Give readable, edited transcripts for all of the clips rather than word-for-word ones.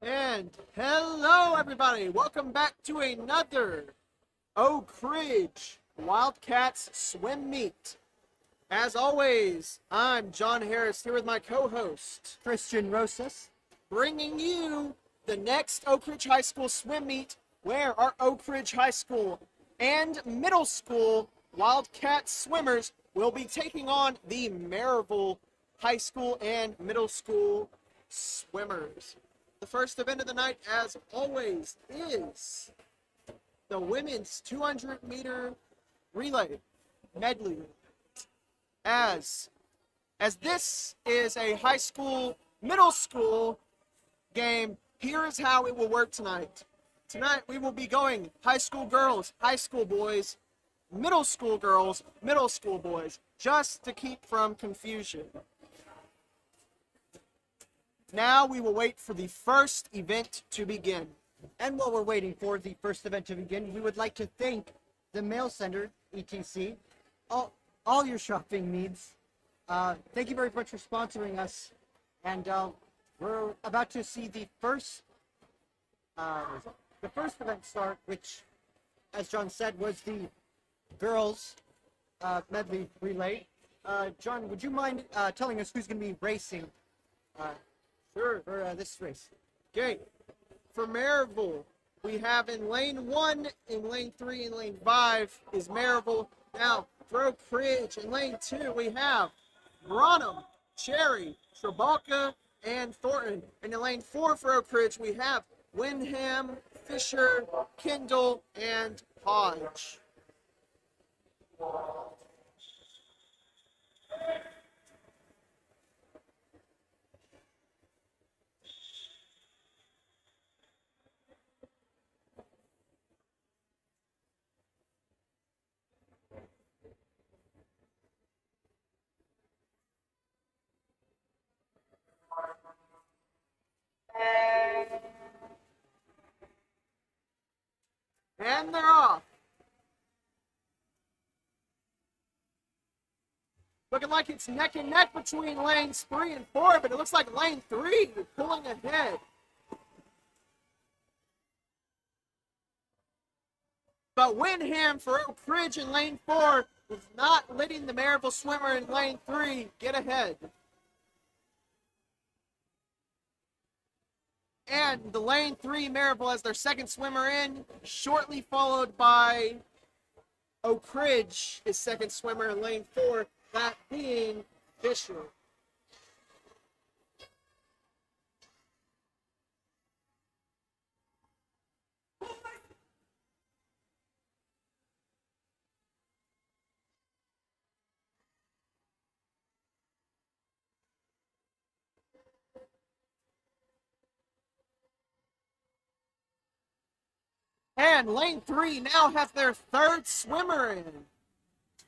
And hello, everybody. Welcome back to another Oak Ridge Wildcats swim meet. As always, I'm John Harris here with my co-host, Christian Rosas, bringing you the next Oak Ridge High School swim meet where our Oak Ridge High School and middle school Wildcat swimmers will be taking on the Maryville High School and middle school swimmers. The first event of the night, as always, is the women's 200-meter relay medley. As this is a high school, middle school game, here is how it will work tonight. Tonight we will be going high school girls, high school boys, middle school girls, middle school boys, just to keep from confusion. Now we will wait for the first event to begin. and while we're waiting for the first event to begin, we would like to thank the Mail Center, ETC, all your shopping needs. Thank you very much for sponsoring us, and we're about to see the first event start, which, as John said, was the girls medley relay. John, would you mind telling us who's going to be racing Sure. for this race? Okay. For Maryville, we have in lane 1, in lane 3, and lane 5 is Maryville. Now, for Oak Ridge, in lane 2, we have Branham, Cherry, Trabalka, and Thornton. And in lane 4 for Oak Ridge, we have Wyndham, Fisher, Kendall, and Hodge. And they're off. Looking like it's neck and neck between lanes 3 and 4, but it looks like lane 3 is pulling ahead. But Wyndham for Oak Ridge in lane 4 is not letting the Maryville swimmer in lane 3 get ahead. And the lane 3 Maryville has their second swimmer in, shortly followed by Oak Ridge, his second swimmer in lane 4, that being Fisher. And lane 3 now has their third swimmer in,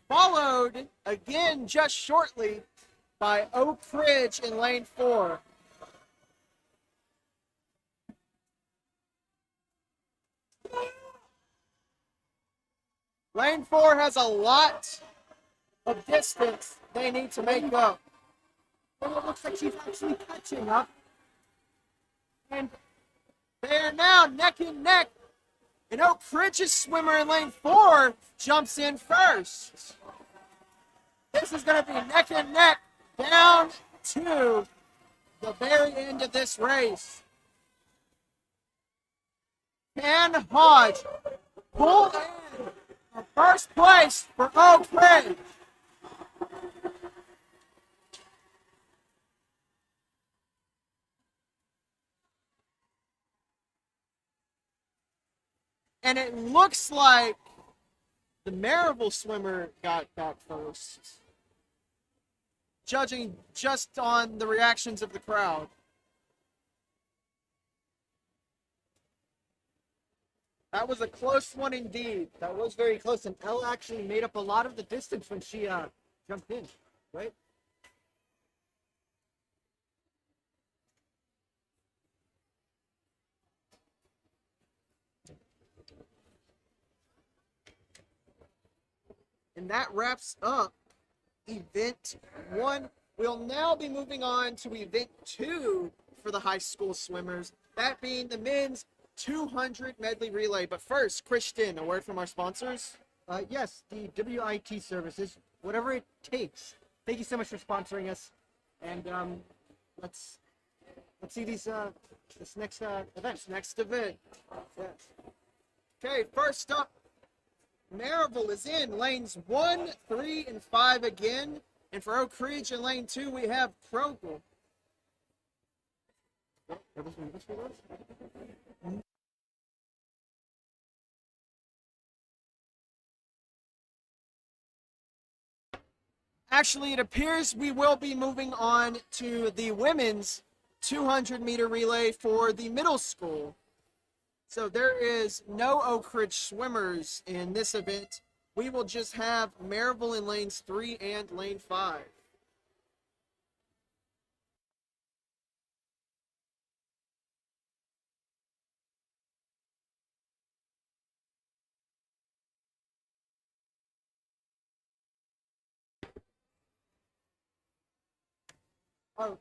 followed again just shortly by Oak Ridge in lane 4. Lane 4 has a lot of distance they need to make up. And it looks like she's actually catching up. And they are now neck and neck. And Oak Ridge's swimmer in lane 4 jumps in first. This is going to be neck and neck down to the very end of this race. Can Hodge pull in the first place for Oak Ridge? And it looks like the Maryville swimmer got back first, judging just on the reactions of the crowd. That was a close one indeed. That was very close, and Elle actually made up a lot of the distance when she jumped in, right? And that wraps up event 1. We'll now be moving on to event 2 for the high school swimmers. that being the men's 200 medley relay. But first, Christian, a word from our sponsors. Yes, the WIT services, whatever it takes. Thank you so much for sponsoring us, and let's see this next event. Next event. Yes. Okay, first up, Maryville is in lanes 1, 3, and 5 again. And for Oak Ridge in lane 2, we have Kroger. Actually, it appears we will be moving on to the women's 200-meter relay for the middle school. So there is no Oak Ridge swimmers in this event. We will just have Maryville in lanes 3 and lane 5. Oh,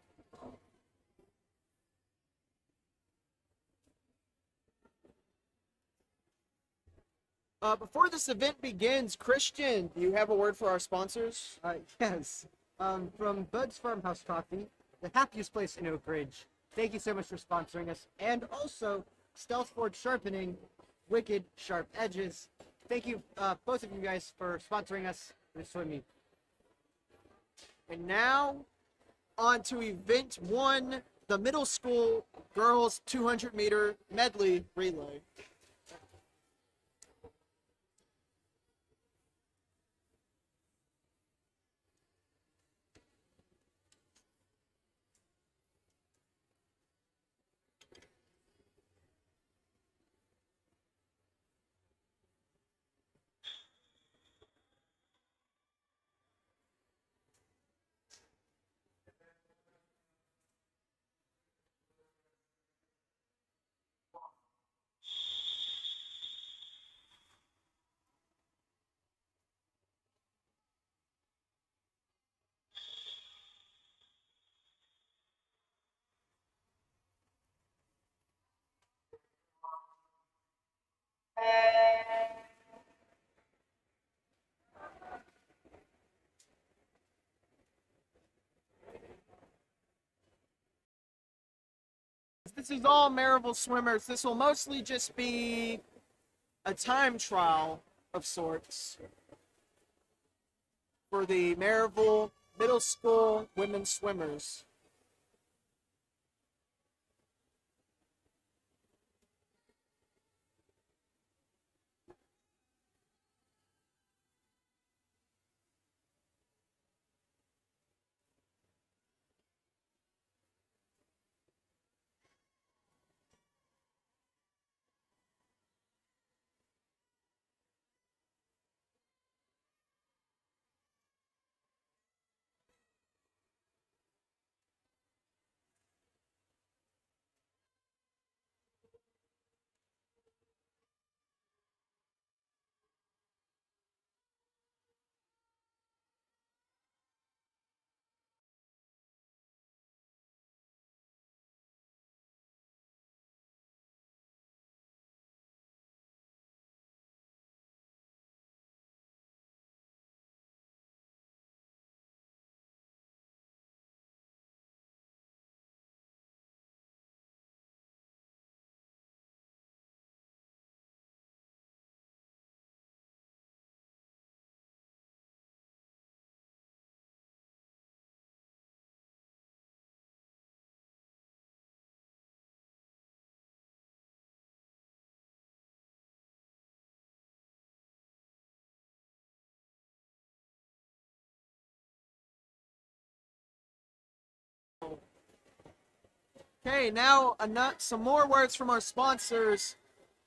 Before this event begins, Christian, do you have a word for our sponsors? yes. From Bud's Farmhouse Coffee, the happiest place in Oak Ridge. Thank you so much for sponsoring us, and also Stealth Forge Sharpening, Wicked Sharp Edges. Thank you, both of you guys, for sponsoring us in the swim meet. And now, on to event 1, the middle school girls 200-meter medley relay. This is all Maryville swimmers. This will mostly just be a time trial of sorts for the Maryville Middle School women's swimmers. Okay, now some more words from our sponsors.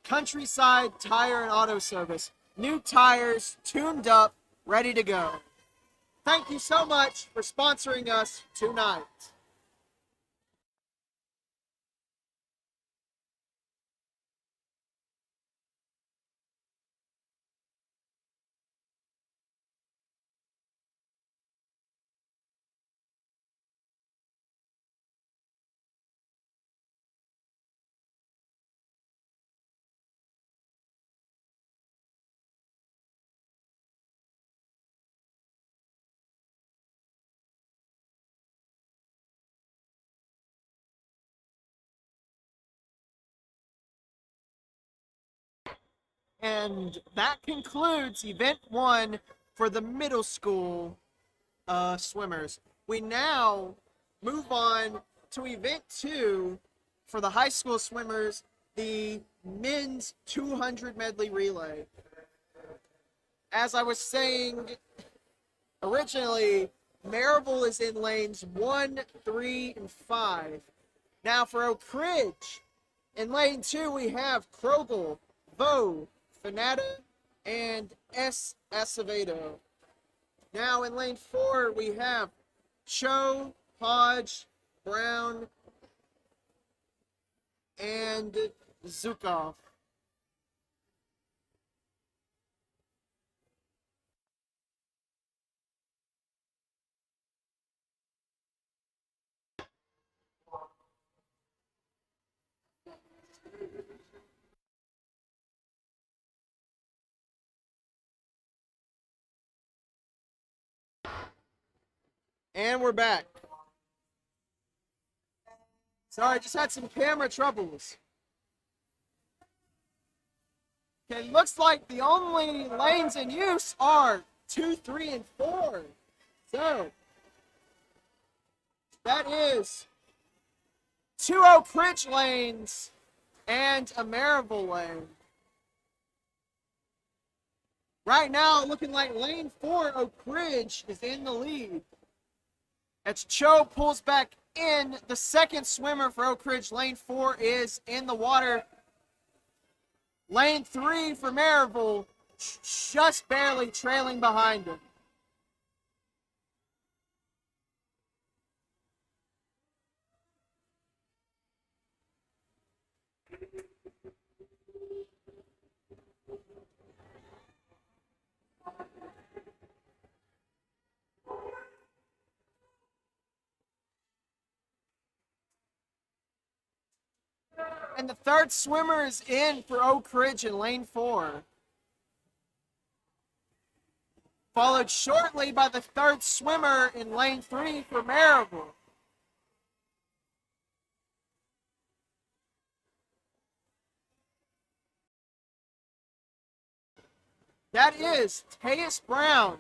Countryside Tire and Auto Service. New tires, tuned up, ready to go. Thank you so much for sponsoring us tonight. And that concludes event 1 for the middle school swimmers. We now move on to event 2 for the high school swimmers, the men's 200 medley relay. As I was saying originally, Maryville is in lanes 1, 3, and 5. Now for Oak Ridge, in lane 2 we have Krogel, Vo, Fanata, and S. Acevedo. Now in lane 4 we have Cho, Hodge, Brown, and Zukov. And we're back. Sorry, just had some camera troubles. Okay, looks like the only lanes in use are 2, 3, and 4. So, that is 2 Oak Ridge lanes and a Maryville lane. Right now, looking like lane 4, Oak Ridge is in the lead. As Cho pulls back in, the second swimmer for Oak Ridge, lane 4, is in the water. Lane 3 for Maryville, just barely trailing behind him. And the third swimmer is in for Oak Ridge in lane 4. Followed shortly by the third swimmer in lane 3 for Maryville. That is Teus Brown,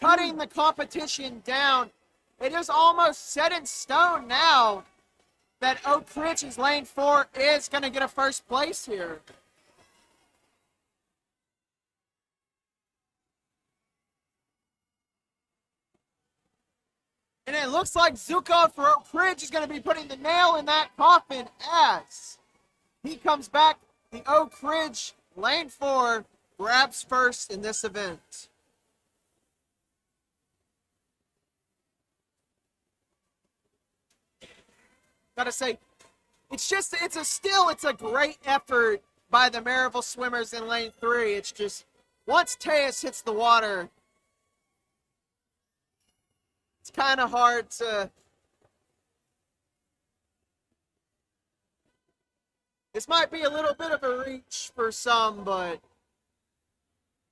cutting the competition down. It is almost set in stone now that Oak Ridge's lane 4 is going to get a first place here. And it looks like Zukov for Oak Ridge is going to be putting the nail in that coffin as he comes back. The Oak Ridge lane 4 grabs first in this event. Gotta say, it's a great effort by the Maryville swimmers in lane 3. It's just, once Teus hits the water, it's kind of hard to... This might be a little bit of a reach for some, but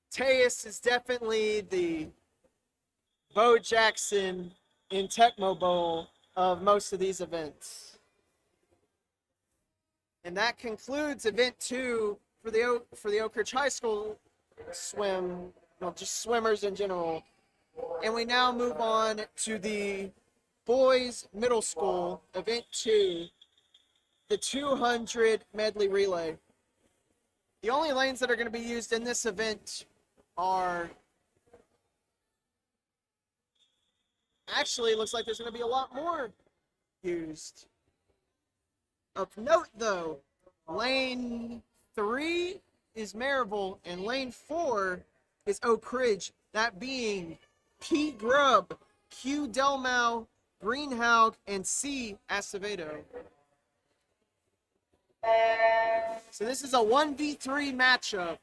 Teus is definitely the Bo Jackson in Tecmo Bowl of most of these events. And that concludes event 2 for the Oak Ridge High School swim, well, just swimmers in general. And we now move on to the boys middle school, event 2, the 200 medley relay. The only lanes that are going to be used in this event are... Actually, it looks like there's going to be a lot more used. Of note, though, lane 3 is Maryville, and lane 4 is Oak Ridge, that being P. Grubb, Q. Delmau, Greenhaug, and C. Acevedo. So this is a 1v3 matchup.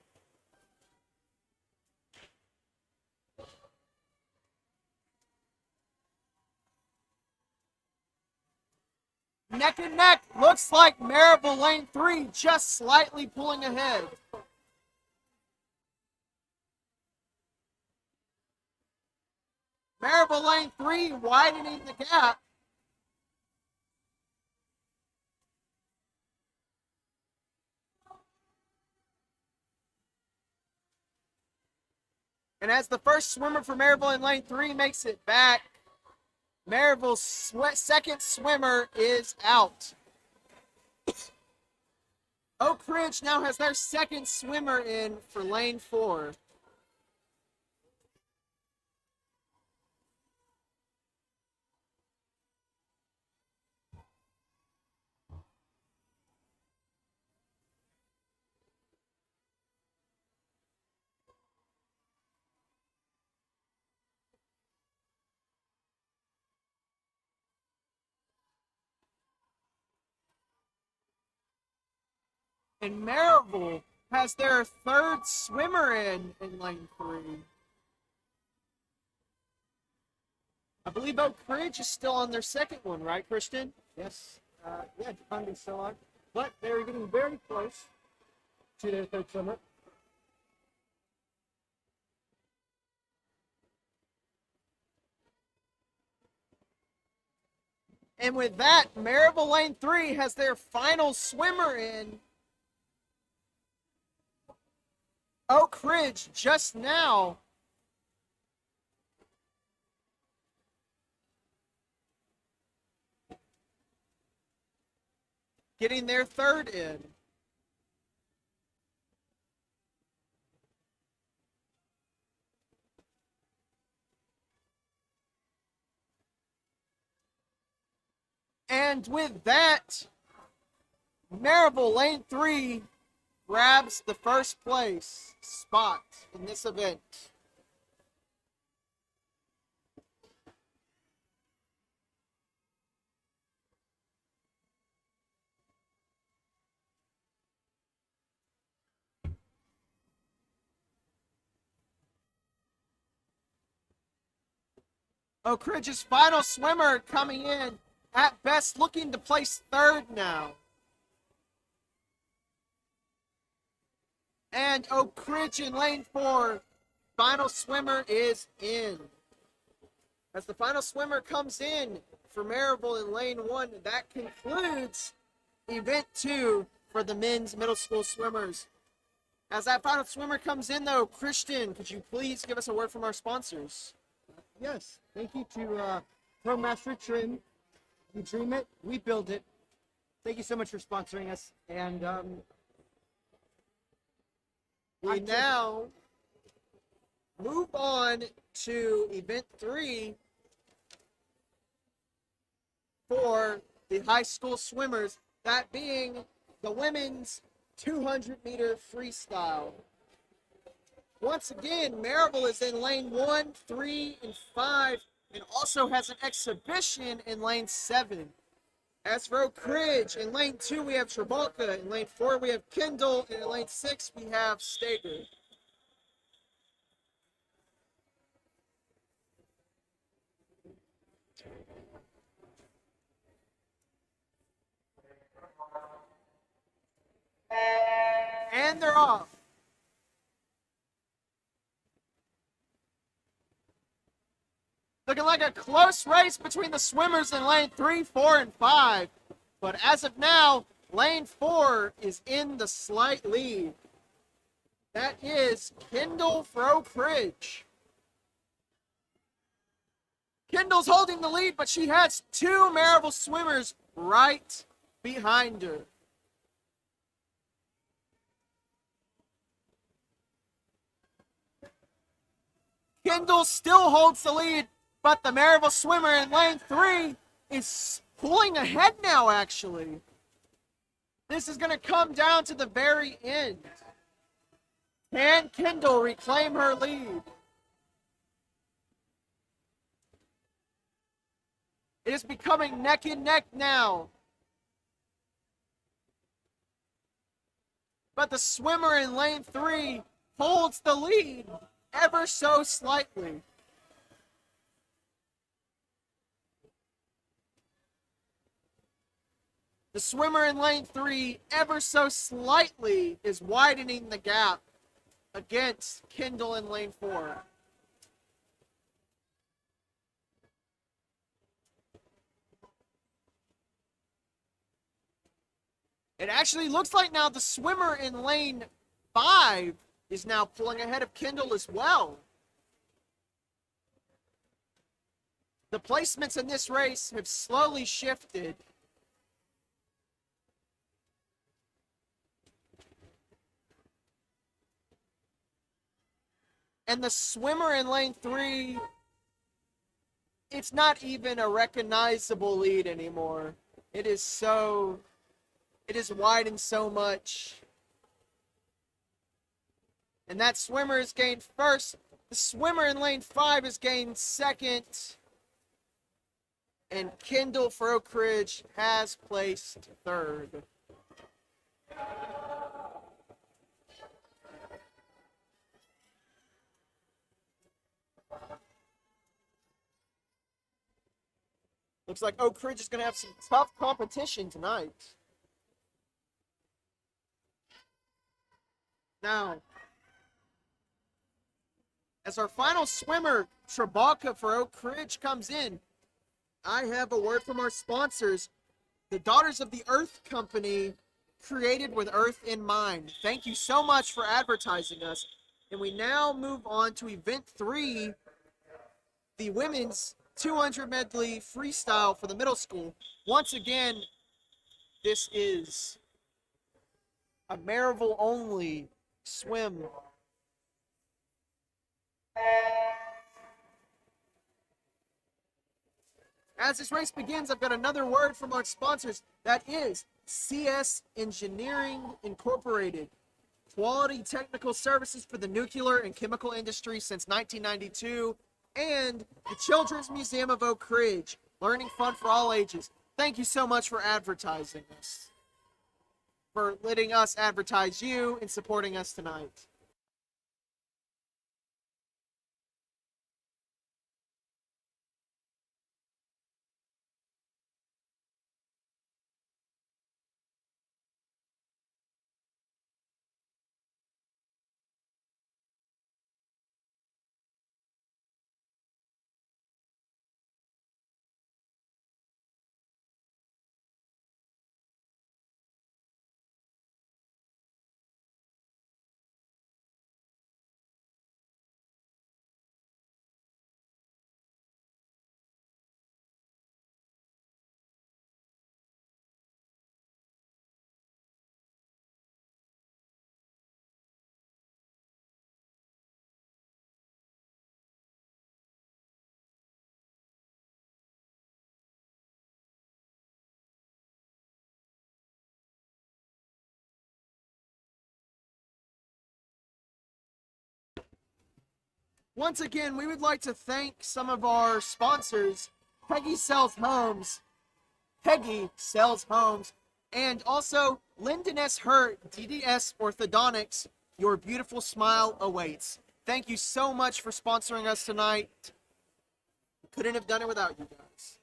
Neck and neck, looks like Maryville lane 3 just slightly pulling ahead. Maryville lane 3 widening the gap. And as the first swimmer for Maryville in lane 3 makes it back, Maryville's second swimmer is out. Oak Ridge now has their second swimmer in for lane 4. And Maryville has their third swimmer in lane 3. I believe Oak Ridge is still on their second one, right, Christian? Yes. Yeah, depending so on. But they're getting very close to their third swimmer. And with that, Maryville lane 3 has their final swimmer in. Oak Ridge just now getting their third in. And with that, Maryville lane 3 grabs the first place spot in this event. Oak Ridge's final swimmer coming in, at best looking to place third now. And Oak Ridge in lane 4, final swimmer is in. As the final swimmer comes in for Maryville in lane 1, that concludes event 2 for the men's middle school swimmers. As that final swimmer comes in, though, Christian, could you please give us a word from our sponsors? Yes. Thank you to ProMaster Trim. We dream it, we build it. Thank you so much for sponsoring us. And we now move on to event 3 for the high school swimmers, that being the women's 200-meter freestyle. Once again, Maryville is in lane 1, 3, and 5, and also has an exhibition in lane 7. As for Oak Ridge, in lane 2 we have Travolta, in lane 4 we have Kendall, and in lane 6 we have Stager. And they're off. Looking like a close race between the swimmers in lane 3, 4, and 5. But as of now, lane 4 is in the slight lead. That is Kendall for Oak Ridge. Kendall's holding the lead, but she has 2 Maryville swimmers right behind her. Kendall still holds the lead, but the Maryville swimmer in lane 3 is pulling ahead now, actually. This is going to come down to the very end. Can Kendall reclaim her lead? It is becoming neck and neck now. But the swimmer in lane 3 holds the lead ever so slightly. The swimmer in lane 3 ever so slightly is widening the gap against Kendall in lane 4. It actually looks like now the swimmer in lane 5 is now pulling ahead of Kendall as well. The placements in this race have slowly shifted. And the swimmer in lane 3, it's not even a recognizable lead anymore. It is widened so much. And that swimmer has gained first. The swimmer in lane 5 has gained second. And Kendall for Oak Ridge has placed third. Looks like Oak Ridge is going to have some tough competition tonight. Now, as our final swimmer, Trabalka for Oak Ridge, comes in, I have a word from our sponsors, the Daughters of the Earth Company, created with Earth in mind. Thank you so much for advertising us. And we now move on to event 3, the women's 200 medley freestyle for the middle school. Once again, this is a Maryville only swim. As this race begins, I've got another word from our sponsors. That is CS Engineering Incorporated. Quality technical services for the nuclear and chemical industry since 1992. And the Children's Museum of Oak Ridge. Learning fun for all ages. Thank you so much for advertising us. For letting us advertise you and supporting us tonight. Once again, we would like to thank some of our sponsors, Peggy Sells Homes, and also Lyndon S. Hurt, DDS Orthodontics. Your beautiful smile awaits. Thank you so much for sponsoring us tonight. Couldn't have done it without you guys.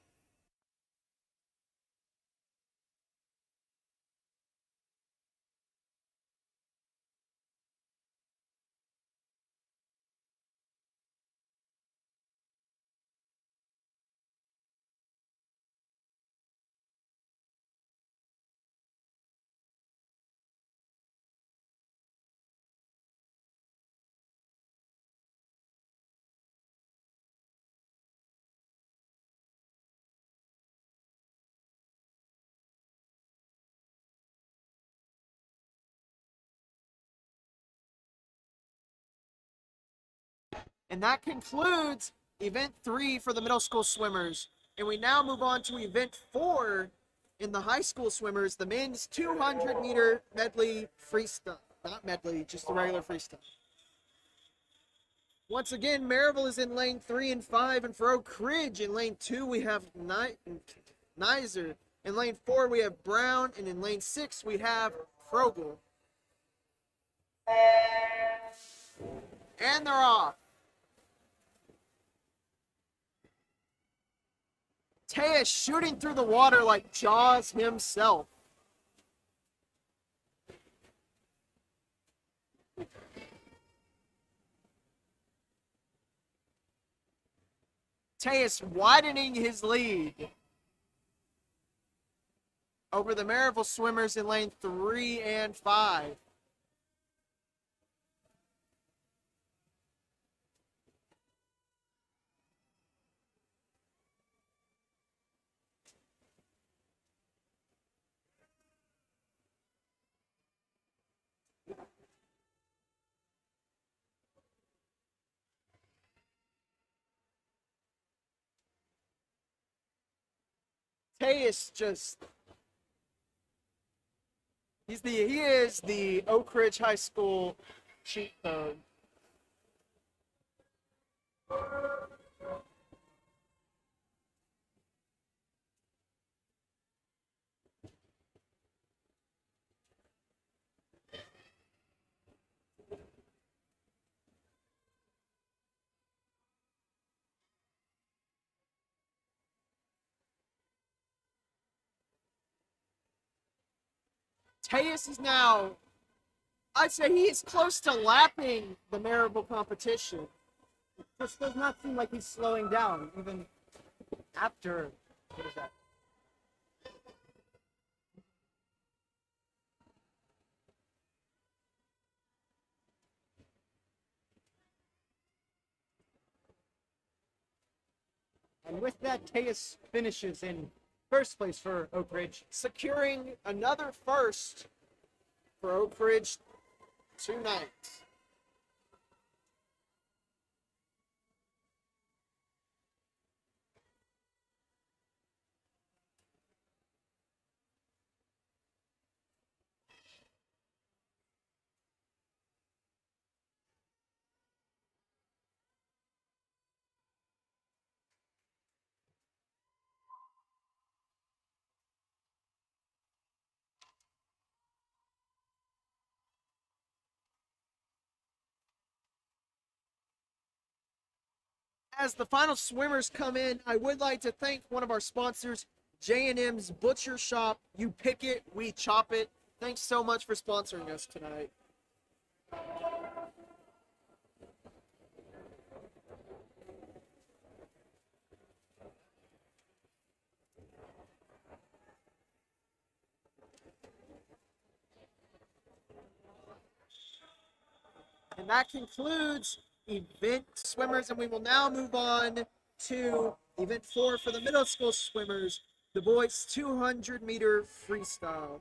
And that concludes event 3 for the middle school swimmers. And we now move on to event 4 in the high school swimmers, the men's 200 meter medley freestyle. Not medley, just the regular freestyle. Once again, Maryville is in lane 3 and 5, and for Oak Ridge in lane 2 we have Nizer. In lane 4 we have Brown, and in lane 6 we have Krogel. And they're off. Taya shooting through the water like Jaws himself. Tejas widening his lead over the Maryville swimmers in lane 3 and 5. Tejas just he is the Oak Ridge High School cheat code. Tejas is now, I'd say he is close to lapping the Maryville competition. This does not seem like he's slowing down, even after, what is that? And with that, Tejas finishes in first place for Oak Ridge. Securing another first for Oak Ridge tonight. As the final swimmers come in, I would like to thank one of our sponsors, J&M's Butcher Shop. You pick it, we chop it. Thanks so much for sponsoring us tonight. And that concludes event swimmers, and we will now move on to event 4 for the middle school swimmers, the boys 200-meter freestyle.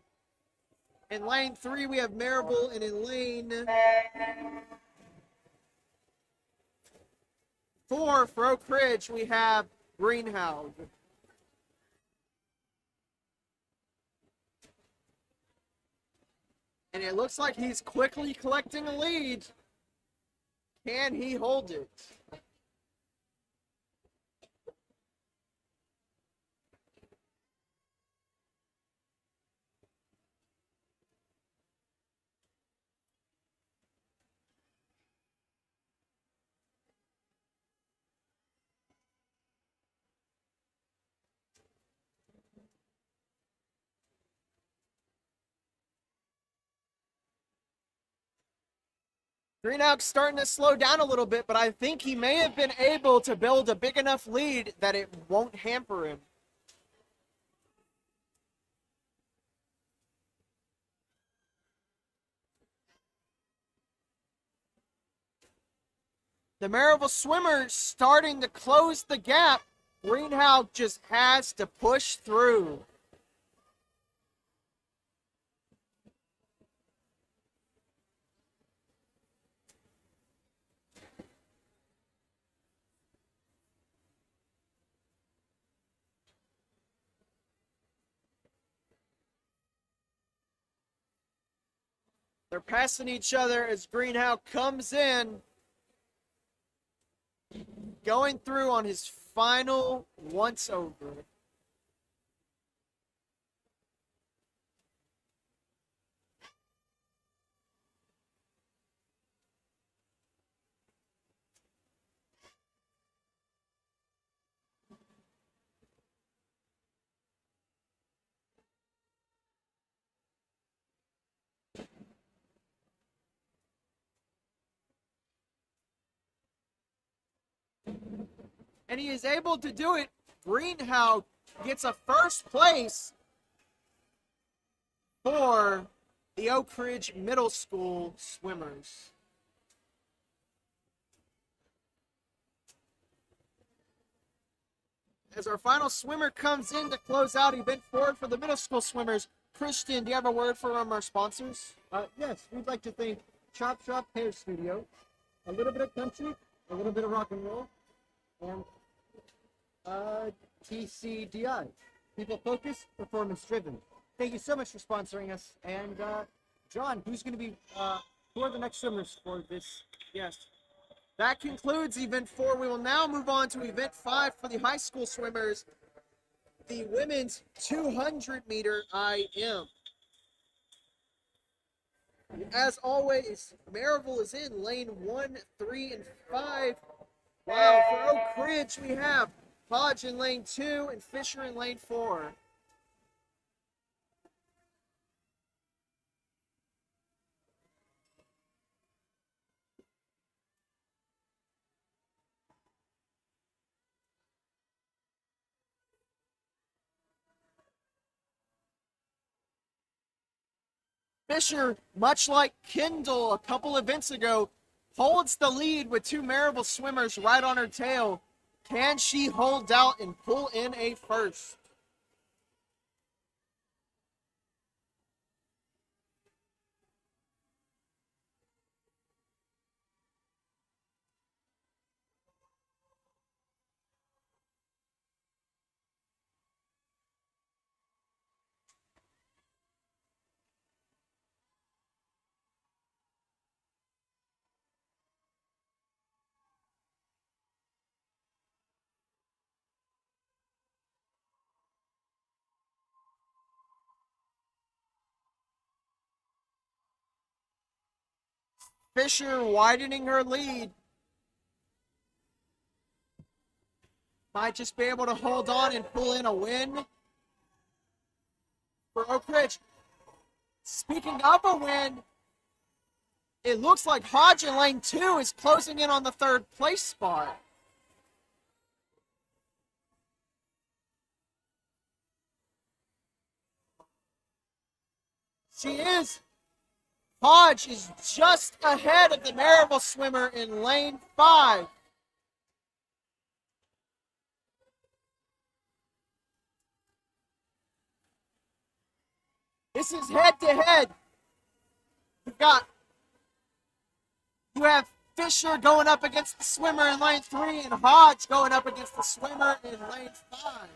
In lane 3, we have Maryville, and in lane 4 for Oak Ridge, we have Greenhouse. And it looks like he's quickly collecting a lead. Can he hold it? Greenhouse starting to slow down a little bit, but I think he may have been able to build a big enough lead that it won't hamper him. The Maryville swimmer starting to close the gap. Greenhouse just has to push through. They're passing each other as Greenhouse comes in, going through on his final once over. And he is able to do it. Greenhouse gets a first place for the Oak Ridge Middle School swimmers. As our final swimmer comes in to close out event 4 for the middle school swimmers, Christian, do you have a word for our sponsors? Yes, we'd like to thank Chop Shop Hair Studio, a little bit of country, a little bit of rock and roll, and TCDI. People focused, performance driven. Thank you so much for sponsoring us. And John, who's going to be who are the next swimmers for this? Yes. That concludes Event 4. We will now move on to Event 5 for the high school swimmers, the women's 200-meter IM. As always, Maryville is in lane 1, 3, and 5. Wow, for Oak Ridge, we have Hodge in lane 2 and Fisher in lane 4. Fisher, much like Kendall a couple events ago, holds the lead with two Maryville swimmers right on her tail. Can she hold out and pull in a first? Fisher widening her lead. Might just be able to hold on and pull in a win for Oak Ridge. Speaking of a win, it looks like Hodge in lane 2 is closing in on the third place spot. She is. Hodge is just ahead of the Maryville swimmer in lane 5. This is head to head. You have Fisher going up against the swimmer in lane 3 and Hodge going up against the swimmer in lane 5.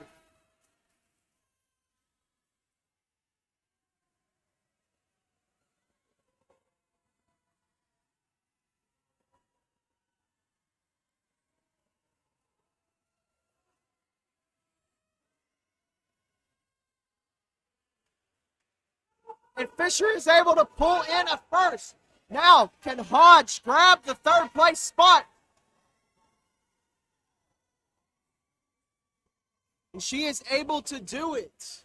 And Fisher is able to pull in a first. Now, can Hodge grab the third place spot? And she is able to do it.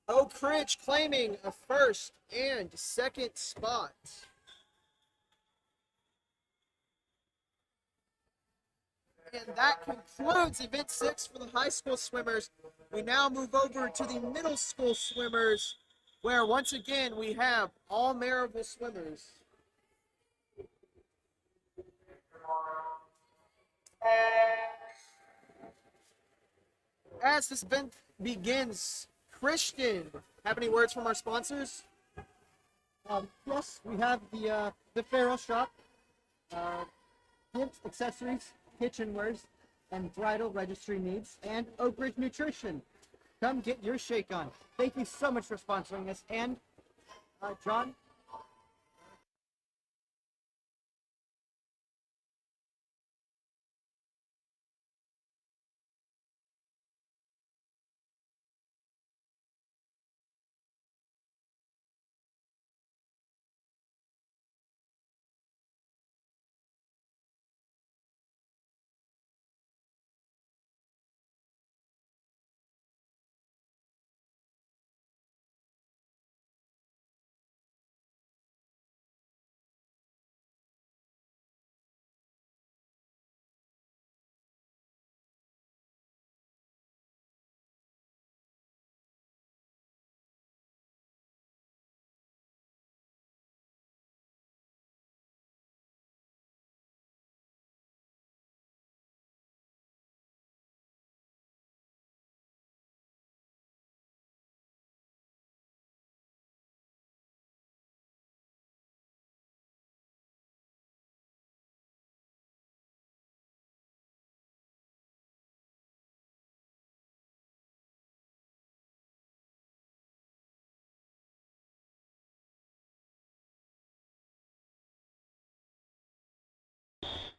Oak Ridge claiming a first and second spot. And that concludes Event 6 for the high school swimmers. We now move over to the middle school swimmers, where once again we have all Maryville swimmers. As this event begins, Christian, have any words from our sponsors? Yes, we have the Farrell Shop, gifts, accessories, kitchenwares, and bridal registry needs, and Oak Ridge Nutrition. Come get your shake on. Thank you so much for sponsoring us. And John,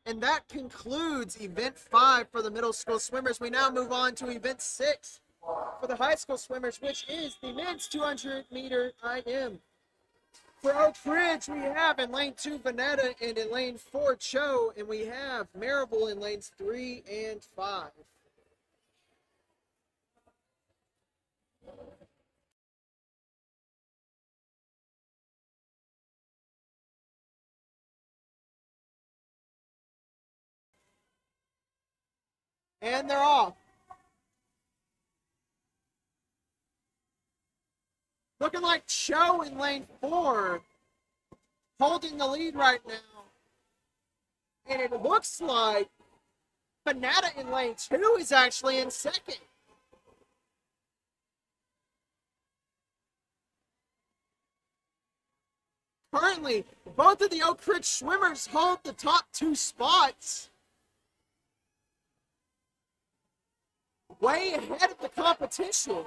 And that concludes event 5 for the middle school swimmers. We now move on to event 6 for the high school swimmers, which is the men's 200-meter IM. For Oak Ridge, we have in lane 2 Veneta, and in lane 4 Cho, and we have Maryville in lanes 3 and 5. And they're off. Looking like Cho in lane 4, holding the lead right now. And it looks like Veneta in lane 2 is actually in second. Currently, both of the Oak Ridge swimmers hold the top 2 spots. Way ahead of the competition.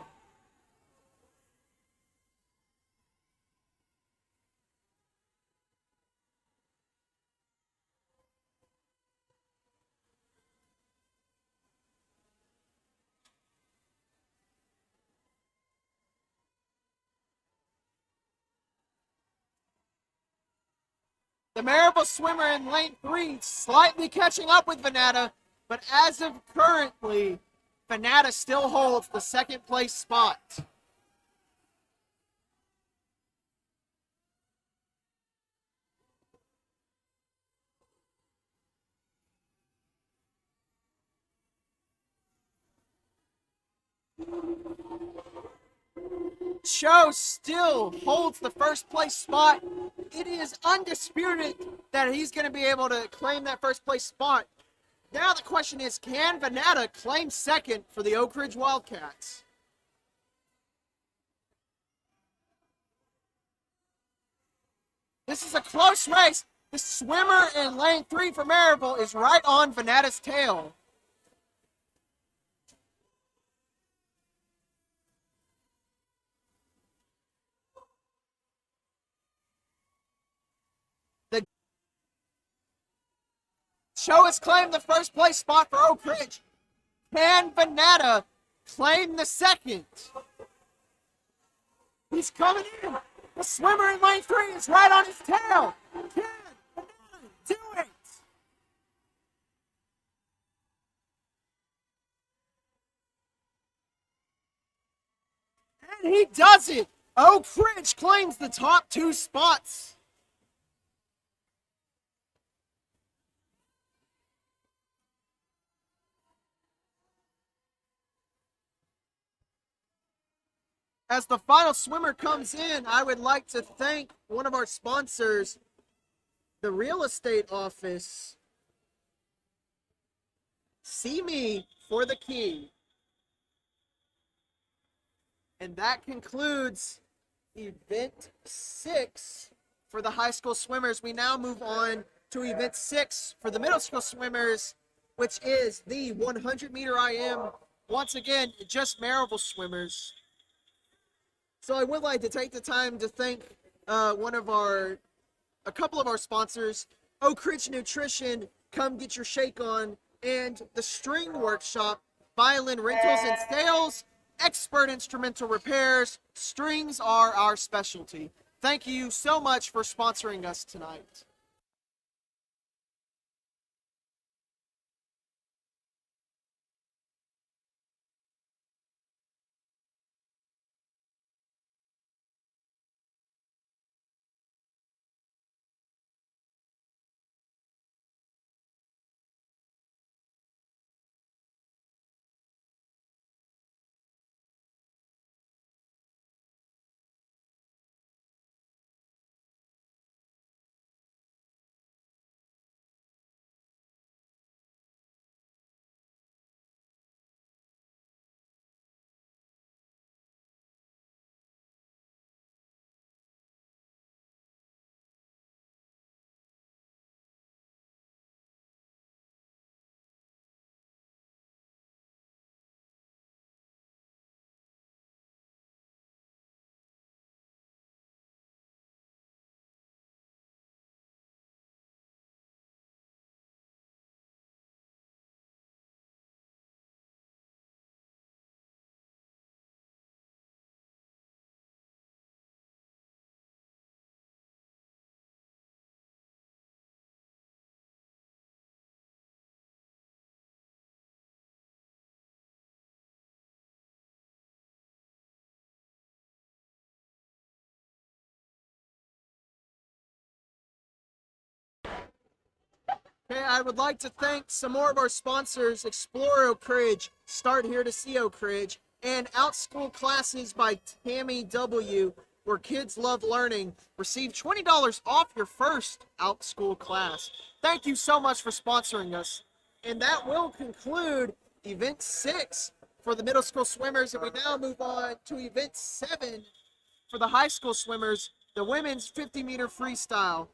The Maryville swimmer in lane 3 slightly catching up with Veneta, but as of currently, Veneta still holds the second place spot. Cho still holds the first place spot. It is undisputed that he's going to be able to claim that first place spot. Now the question is, can Veneta claim second for the Oak Ridge Wildcats? This is a close race. The swimmer in lane 3 for Maryville is right on Veneta's tail. Cho has claimed the first place spot for Oak Ridge. Can Veneta claim the second? He's coming in. The swimmer in lane 3 is right on his tail. Can Veneta do it? And he does it. Oak Ridge claims the top 2 spots. As the final swimmer comes in, I would like to thank one of our sponsors, the real estate office. See me for the key. And that concludes event 6 for the high school swimmers. We now move on to event 6 for the middle school swimmers, which is the 100-meter IM. Once again, just Maryville swimmers. So I would like to take the time to thank a couple of our sponsors, Oak Ridge Nutrition, Come Get Your Shake On, and the String Workshop, Violin Rentals and Sales, Expert Instrumental Repairs. Strings are our specialty. Thank you so much for sponsoring us tonight. Okay, I would like to thank some more of our sponsors, Explore Oak Ridge, Start Here to See Oak Ridge, and Outschool Classes by Tammy W., where kids love learning. Receive $20 off your first Outschool class. Thank you so much for sponsoring us. And that will conclude Event 6 for the middle school swimmers, and we now move on to Event 7 for the high school swimmers, the women's 50-meter freestyle.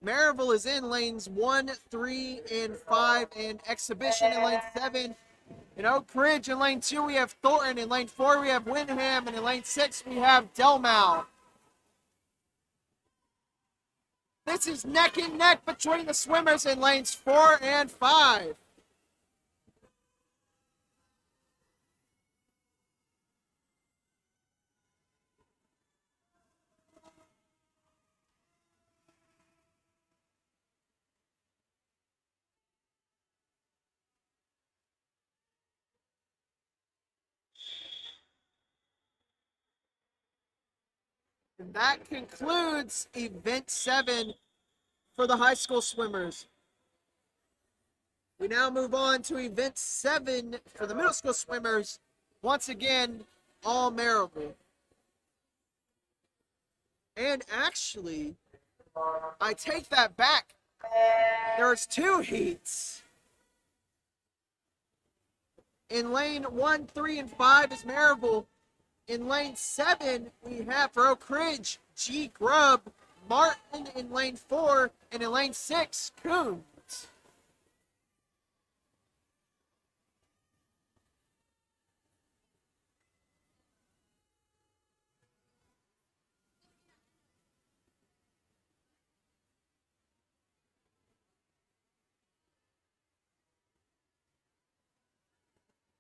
Maryville is in lanes 1, 3, and 5, and Exhibition in lane 7. In Oak Ridge in lane 2, we have Thornton. In lane 4, we have Windham. And in lane 6, we have Delmau. This is neck and neck between the swimmers in lanes 4 and 5. And that concludes Event 7 for the high school swimmers. We now move on to Event 7 for the middle school swimmers. Once again, all Maryville. And actually, I take that back. There's 2 heats. In lane 1, 3, and 5 is Maryville. In lane 7, we have for Oak Ridge, G. Grubb, Martin in lane 4, and in lane 6, Coons.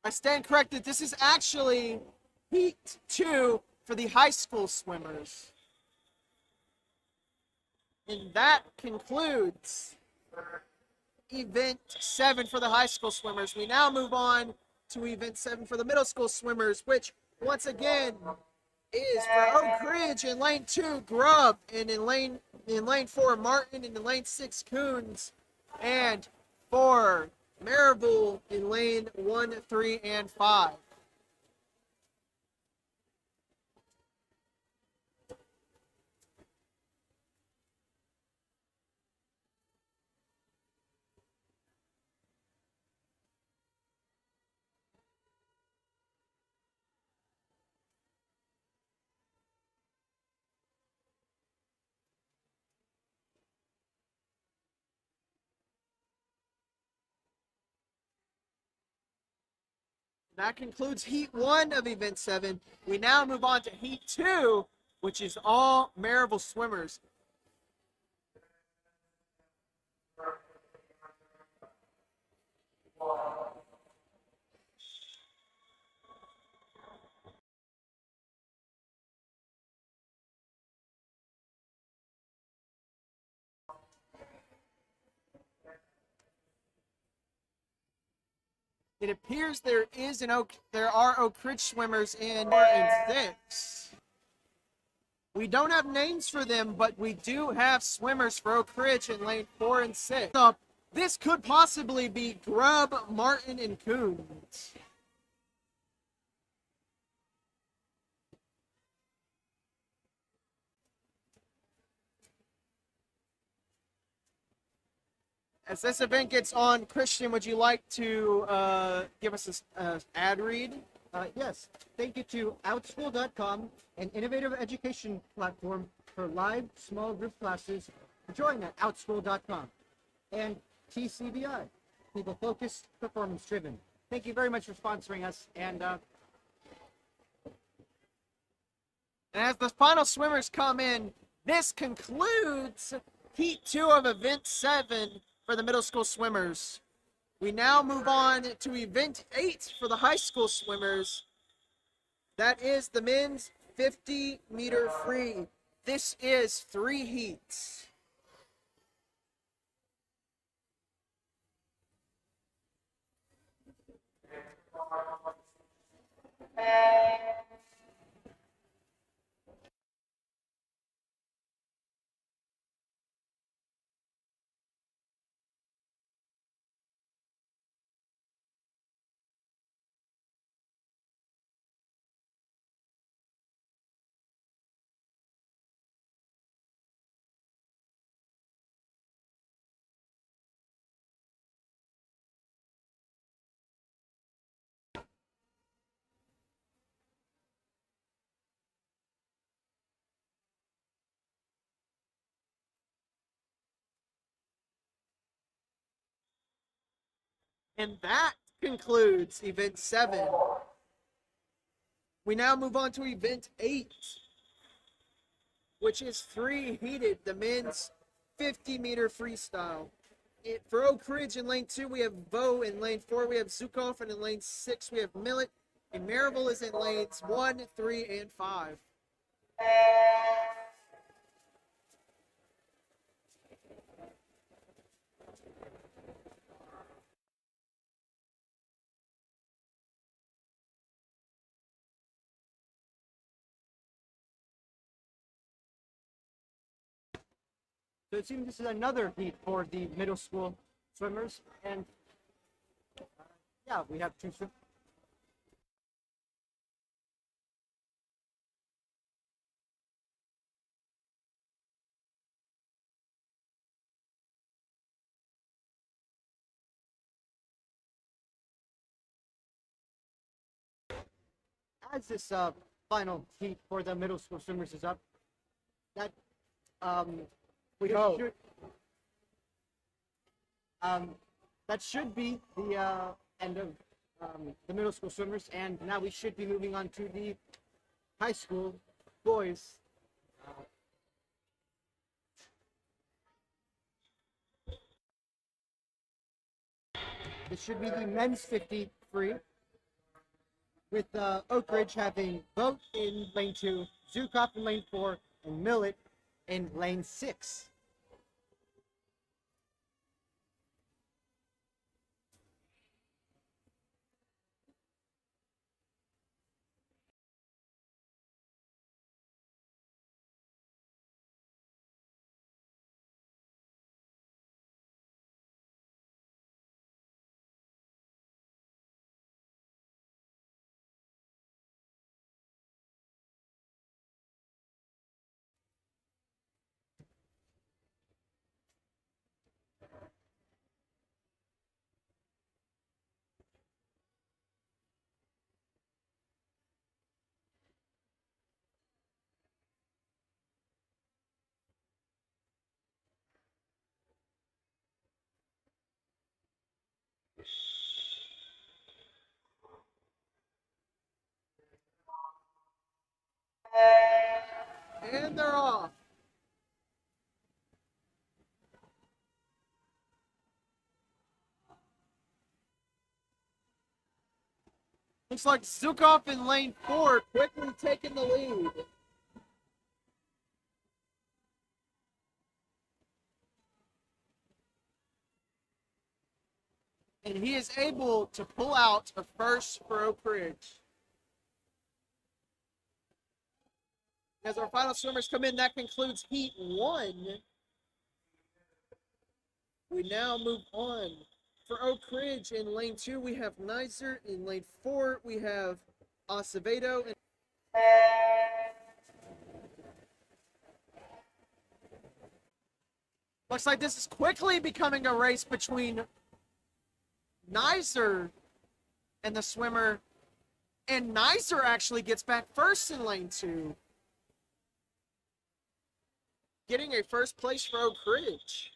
I stand corrected. This is actually Heat 2 for the high school swimmers. And that concludes Event 7 for the high school swimmers. We now move on to Event 7 for the middle school swimmers, which, once again, is for Oak Ridge in lane 2, Grubb, and in lane 4, Martin, and in lane 6, Coons, and for Maryville in lane 1, 3, and 5. That concludes Heat 1 of Event 7. We now move on to Heat 2, which is all Maryville swimmers. It appears there are Oak Ridge swimmers in 4 and 6. We don't have names for them, but we do have swimmers for Oak Ridge in lane 4 and 6. This could possibly be Grubb, Martin, and Coons. As this event gets on, Christian, would you like to give us an ad read? Yes. Thank you to Outschool.com, an innovative education platform for live small group classes. Join at Outschool.com. And TCBI, People Focused, Performance Driven. Thank you very much for sponsoring us. And as the final swimmers come in, this concludes Heat 2 of Event 7 for the middle school swimmers. We now move on to Event 8 for the high school swimmers. That is the men's 50-meter free. This is 3 heats. And that concludes event 7. We now move on to event 8, which is 3 heated, the men's 50-meter freestyle. For Oak Ridge in lane 2, we have Vo. In lane 4, we have Zukov. And in lane 6, we have Millet. And Maryville is in lanes 1, 3, and 5. So it seems this is another heat for the middle school swimmers, and yeah, we have 2 swimmers. As this final heat for the middle school swimmers is up, that we Go. should that should be the end of the middle school swimmers, and now we should be moving on to the high school boys. This should be the men's 50 free, with Oak Ridge having Boat in lane 2, Zukov in lane 4, and Millet in lane 6. And they're off. Looks like Zukov in lane 4 quickly taking the lead. And he is able to pull out a first for Oak Ridge. As our final swimmers come in, that concludes Heat 1. We now move on. For Oak Ridge in lane 2, we have Nizer. In lane 4, we have Acevedo. Looks like this is quickly becoming a race between Nizer and the swimmer. And Nizer actually gets back first in lane 2. Getting a first place for Oak Ridge.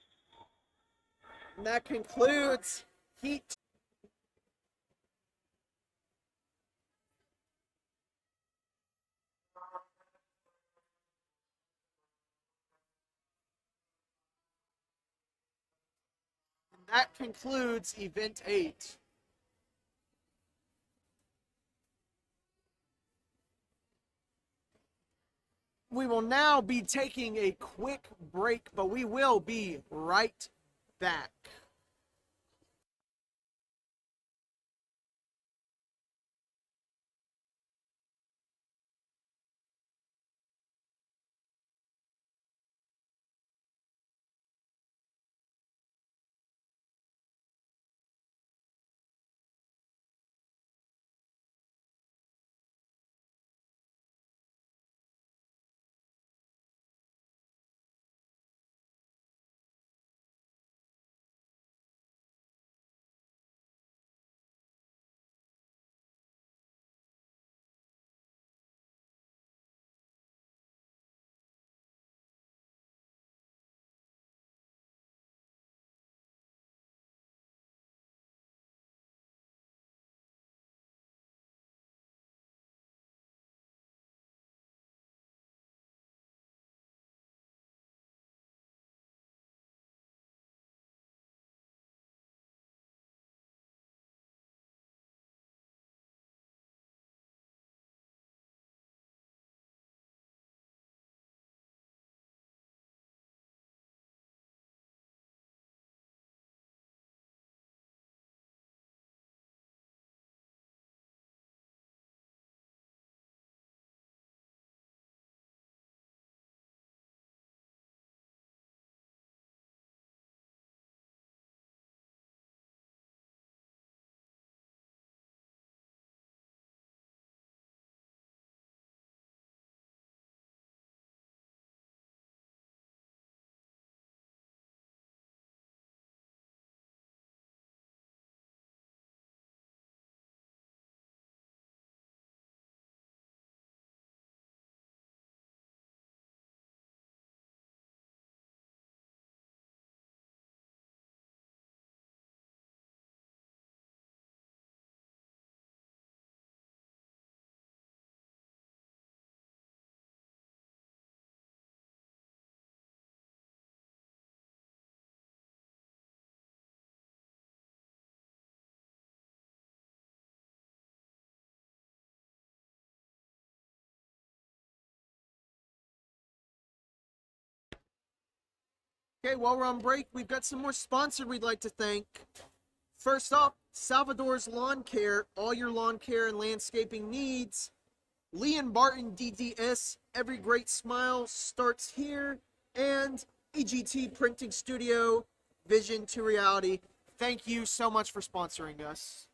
And that concludes Heat. And that concludes Event 8. We will now be taking a quick break, but we will be right back. Okay, while we're on break, we've got some more sponsors we'd like to thank. First off, Salvador's Lawn Care, all your lawn care and landscaping needs. Lee and Barton DDS, every great smile starts here. And AGT Printing Studio, Vision to Reality. Thank you so much for sponsoring us.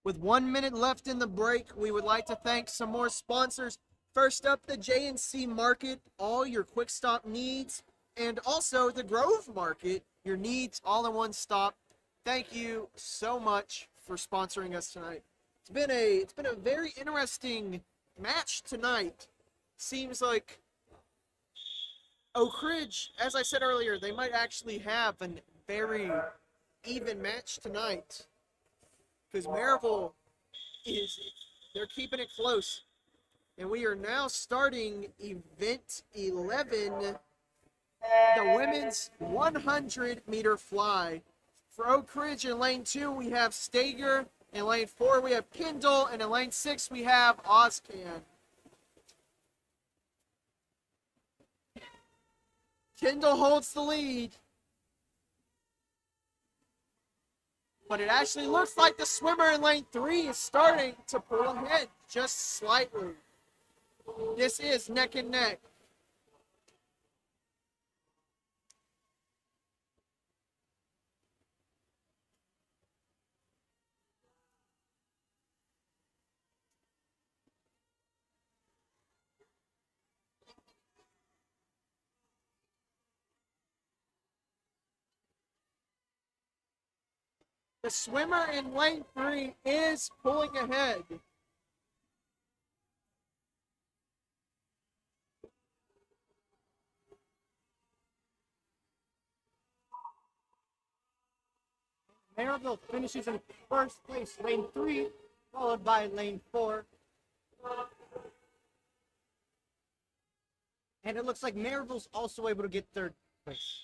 With 1 minute left in the break, we would like to thank some more sponsors. First up, the J&C Market, all your quick stop needs, and also the Grove Market, your needs all in one stop. Thank you so much for sponsoring us tonight. It's been a very interesting match tonight. Seems like Oak Ridge, as I said earlier, they might actually have a very even match tonight. Because Maryville they're keeping it close. And we are now starting event 11, the women's 100-meter fly. For Oak Ridge in lane 2, we have Stager. In lane 4, we have Kindle. And in lane 6, we have Ozcan. Kindle holds the lead. But it actually looks like the swimmer in lane 3 is starting to pull ahead just slightly. This is neck and neck. The swimmer in lane 3 is pulling ahead. Maryville finishes in first place, lane 3, followed by lane 4. And it looks like Maryville's also able to get third place.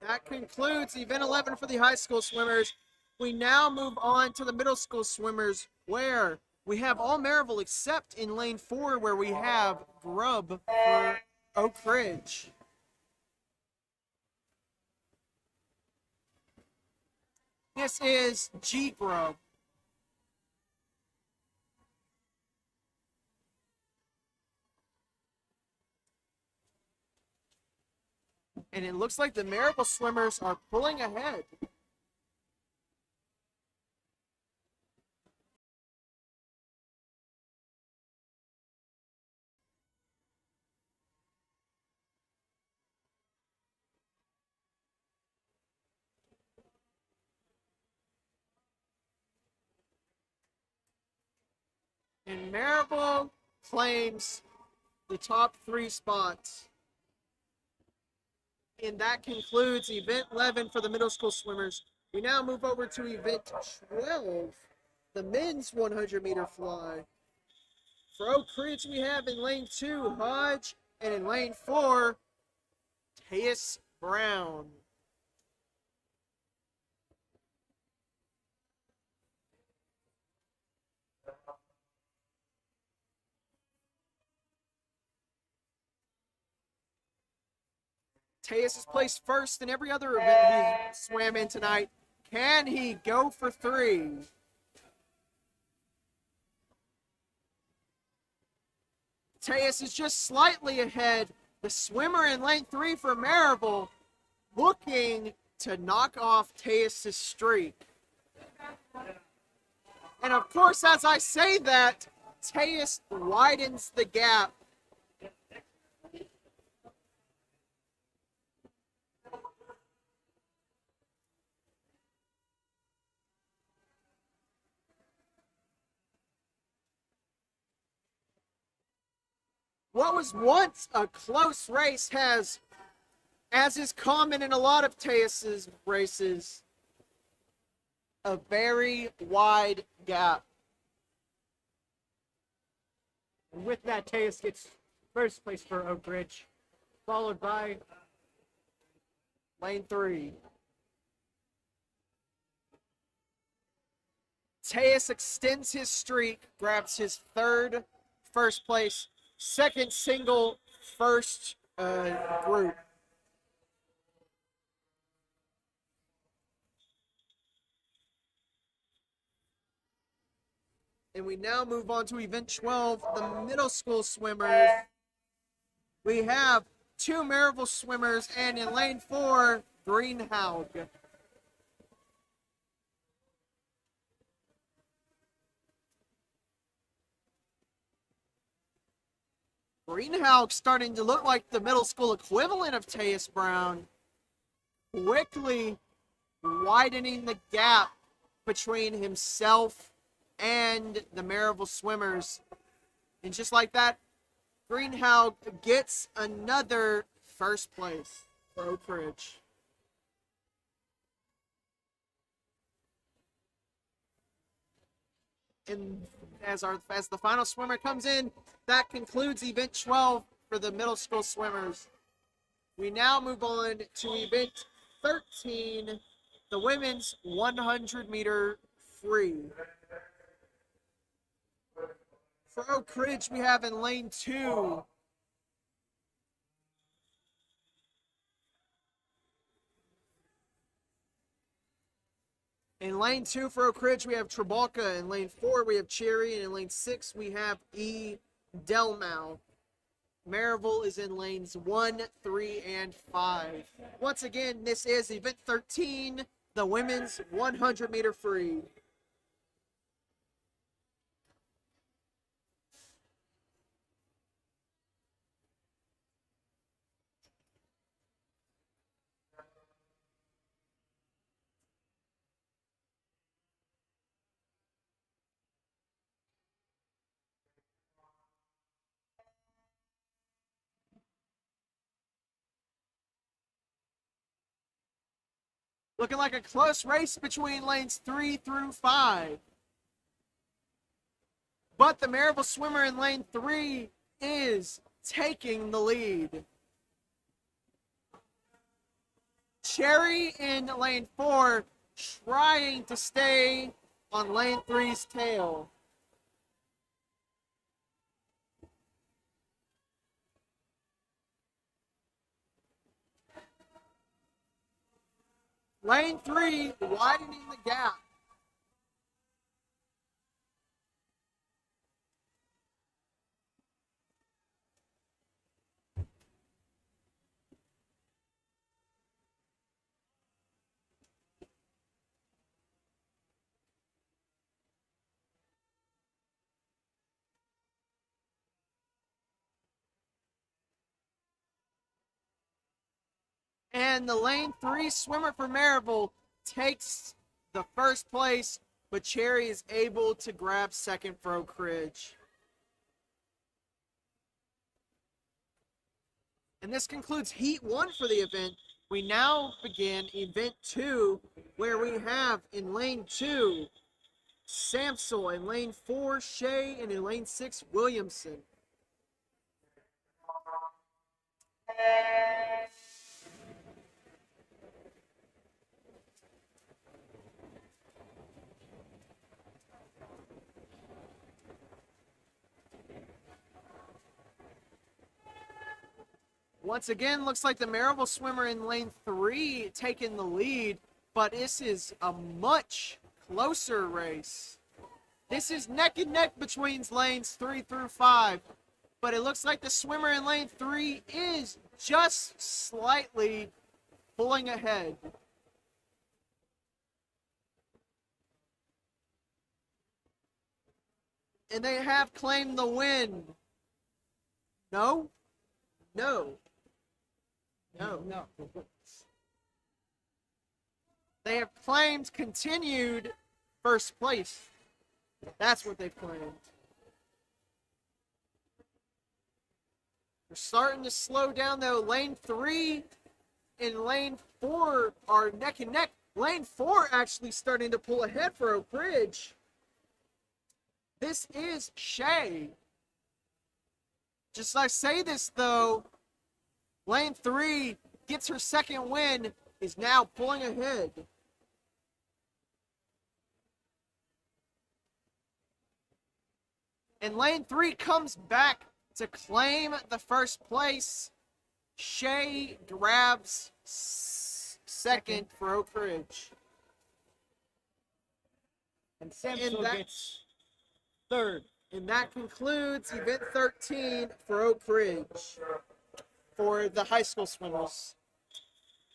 That concludes event 11 for the high school swimmers. We now move on to the middle school swimmers, where we have all Maryville except in lane 4, where we have Grubb for Oak Ridge. This is G Grubb. And it looks like the Maryville swimmers are pulling ahead. And Maryville claims the top 3 spots. And that concludes event 11 for the middle school swimmers. We now move over to event 12, the men's 100-meter fly. For Oak Ridge, we have in lane 2, Hodge, and in lane 4, Teus Brown. Teus is placed first in every other event he swam in tonight. Can he go for 3? Teus is just slightly ahead. The swimmer in lane 3 for Maryville looking to knock off Teus' streak. And of course, as I say that, Teus widens the gap. What was once a close race has, as is common in a lot of Teus' races, a very wide gap. And with that, Teus gets first place for Oak Ridge, followed by lane 3. Teus extends his streak, grabs his third first place, second single first group. And we now move on to event 12, the middle school swimmers. We have two Maryville swimmers, and in lane 4, Greenhaug. Greenhaug starting to look like the middle school equivalent of Teus Brown, quickly widening the gap between himself and the Maryville swimmers. And just like that, Greenhaug gets another first place for Oak Ridge. And as the final swimmer comes in, that concludes event 12 for the middle school swimmers. We now move on to event 13, the women's 100-meter free. For Oak Ridge, we have in lane 2, in lane 2 for Oak Ridge, we have Trabalka. In lane 4, we have Cherry. And in lane 6, we have E. Delmau. Maryville is in lanes 1, 3, and 5. Once again, this is event 13, the women's 100-meter free. Looking like a close race between lanes 3 through 5. But the Maryville swimmer in lane 3 is taking the lead. Cherry in lane 4 trying to stay on lane 3's tail. Lane 3 widening the gap. And the lane 3 swimmer for Maryville takes the first place, but Cherry is able to grab second for Oak Ridge. And this concludes Heat 1 for the event. We now begin Event 2, where we have in lane 2, Samsel, in lane 4, Shea, and in lane 6, Williamson. Once again, looks like the Maryville swimmer in lane 3 taking the lead, but this is a much closer race. This is neck and neck between lanes 3 through 5, but it looks like the swimmer in lane 3 is just slightly pulling ahead. And they have claimed the win. No? No. No. No. They have claimed continued first place. That's what they've claimed. We're starting to slow down though. Lane 3 and lane 4 are neck and neck. Lane 4 actually starting to pull ahead for Oak Ridge. This is Shea. Just like I say this though, lane 3 gets her second win, is now pulling ahead. And lane 3 comes back to claim the first place. Shea grabs second for Oak Ridge. And Samsel gets third. And that concludes event 13 for Oak Ridge. for the high school swimmers.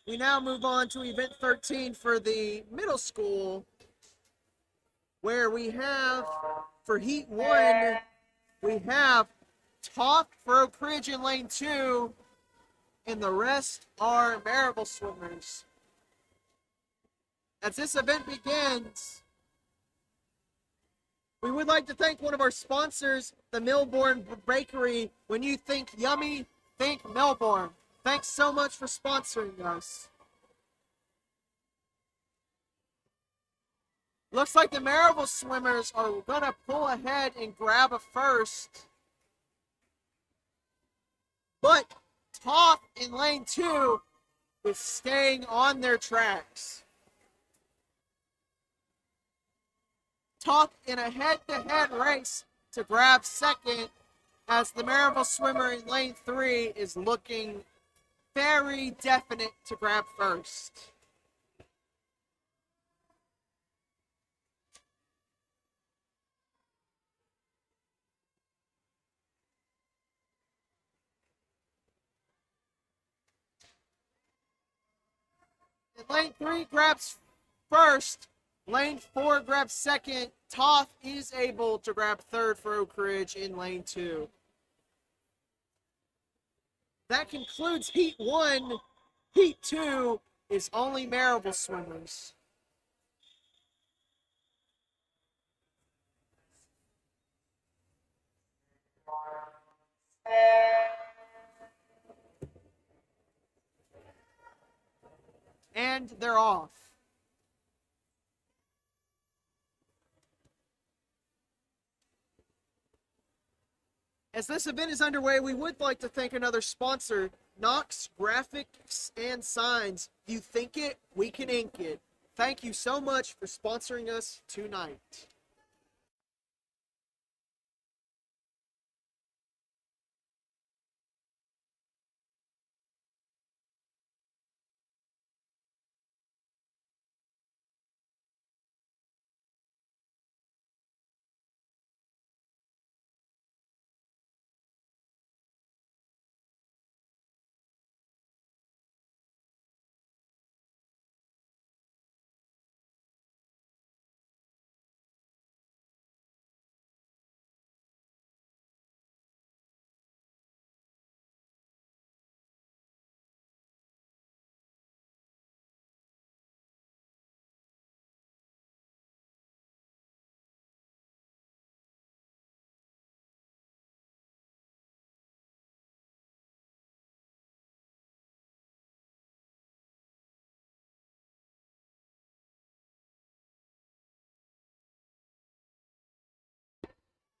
We now move on to event 13 for the middle school, where we have, for heat 1, we have Toth for Oak Ridge in lane 2, and the rest are Maryville swimmers. As this event begins, we would like to thank one of our sponsors, the Melbourne Bakery. When you think yummy, think Melbourne. Thanks so much for sponsoring us. Looks like the Maryville swimmers are going to pull ahead and grab a first. But Toth in lane 2 is staying on their tracks. Toth in a head-to-head race to grab second, as the Maryville swimmer in lane 3 is looking very definite to grab first. And lane 3 grabs first. Lane 4 grabs second. Toth is able to grab third for Oak Ridge in lane 2. That concludes heat 1. Heat 2 is only Maryville swimmers. And they're off. As this event is underway, we would like to thank another sponsor, Knox Graphics and Signs. You think it, we can ink it. Thank you so much for sponsoring us tonight.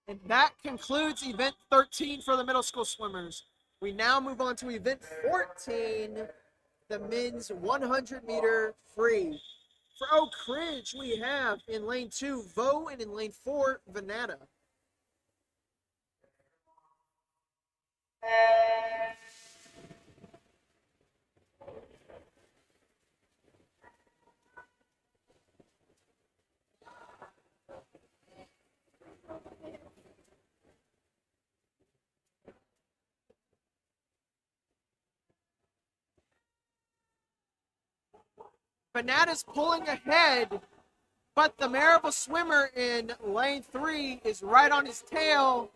And that concludes event 13 for the middle school swimmers. We now move on to event 14, the men's 100-meter free. For Oak Ridge, we have in lane 2, Vo, and in lane 4, Venata. Venata's pulling ahead, but the Maryville swimmer in lane 3 is right on his tail.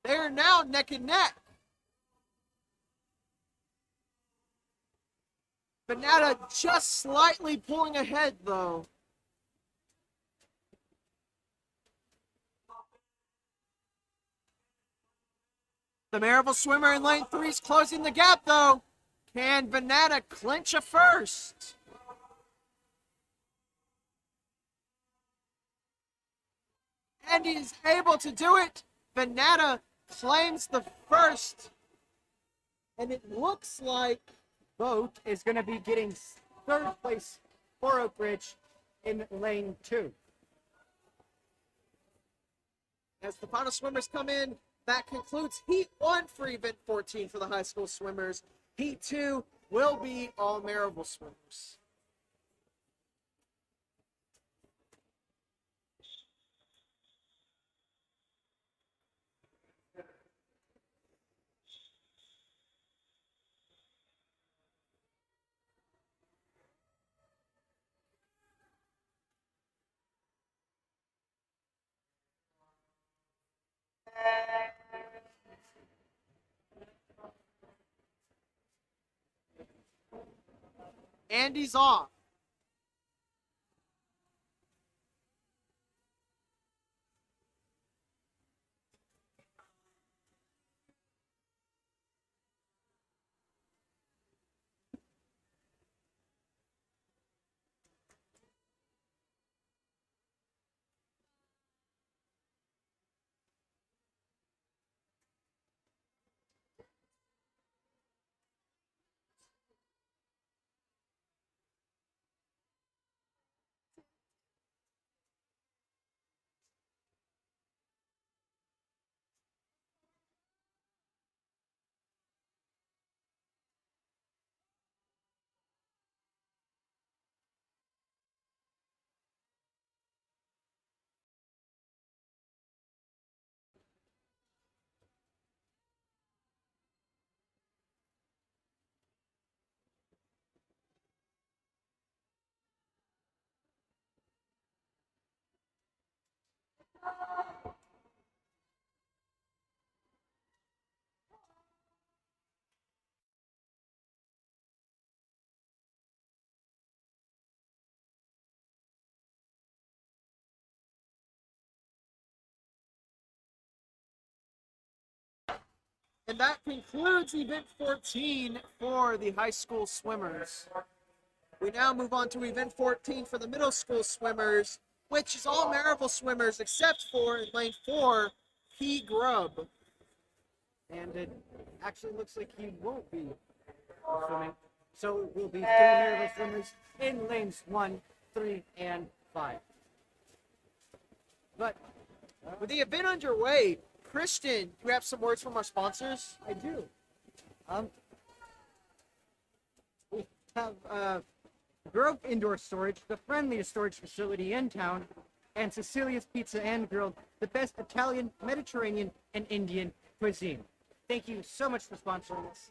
They're now neck and neck. Venata just slightly pulling ahead, though. The Maryville swimmer in lane 3 is closing the gap, though. Can Venata clinch a first? And he's able to do it. Venata claims the first. And it looks like Boat is going to be getting third place for Oak Ridge in lane 2. as the final swimmers come in, that concludes Heat 1 for Event 14 for the high school swimmers. Heat 2 will be all Maryville swimmers. And he's off. And that concludes event 14 for the high school swimmers. We now move on to event 14 for the middle school swimmers, which is all Maryville swimmers except for in lane 4, P. Grubb. And it actually looks like he won't be swimming. So we'll be 3 Maryville swimmers in lanes 1, 3, and 5. But With the event underway, Christian, do you have some words from our sponsors? I do. We have Grove Indoor Storage, the friendliest storage facility in town, and Cecilia's Pizza and Grill, the best Italian, Mediterranean, and Indian cuisine. Thank you so much for sponsoring us.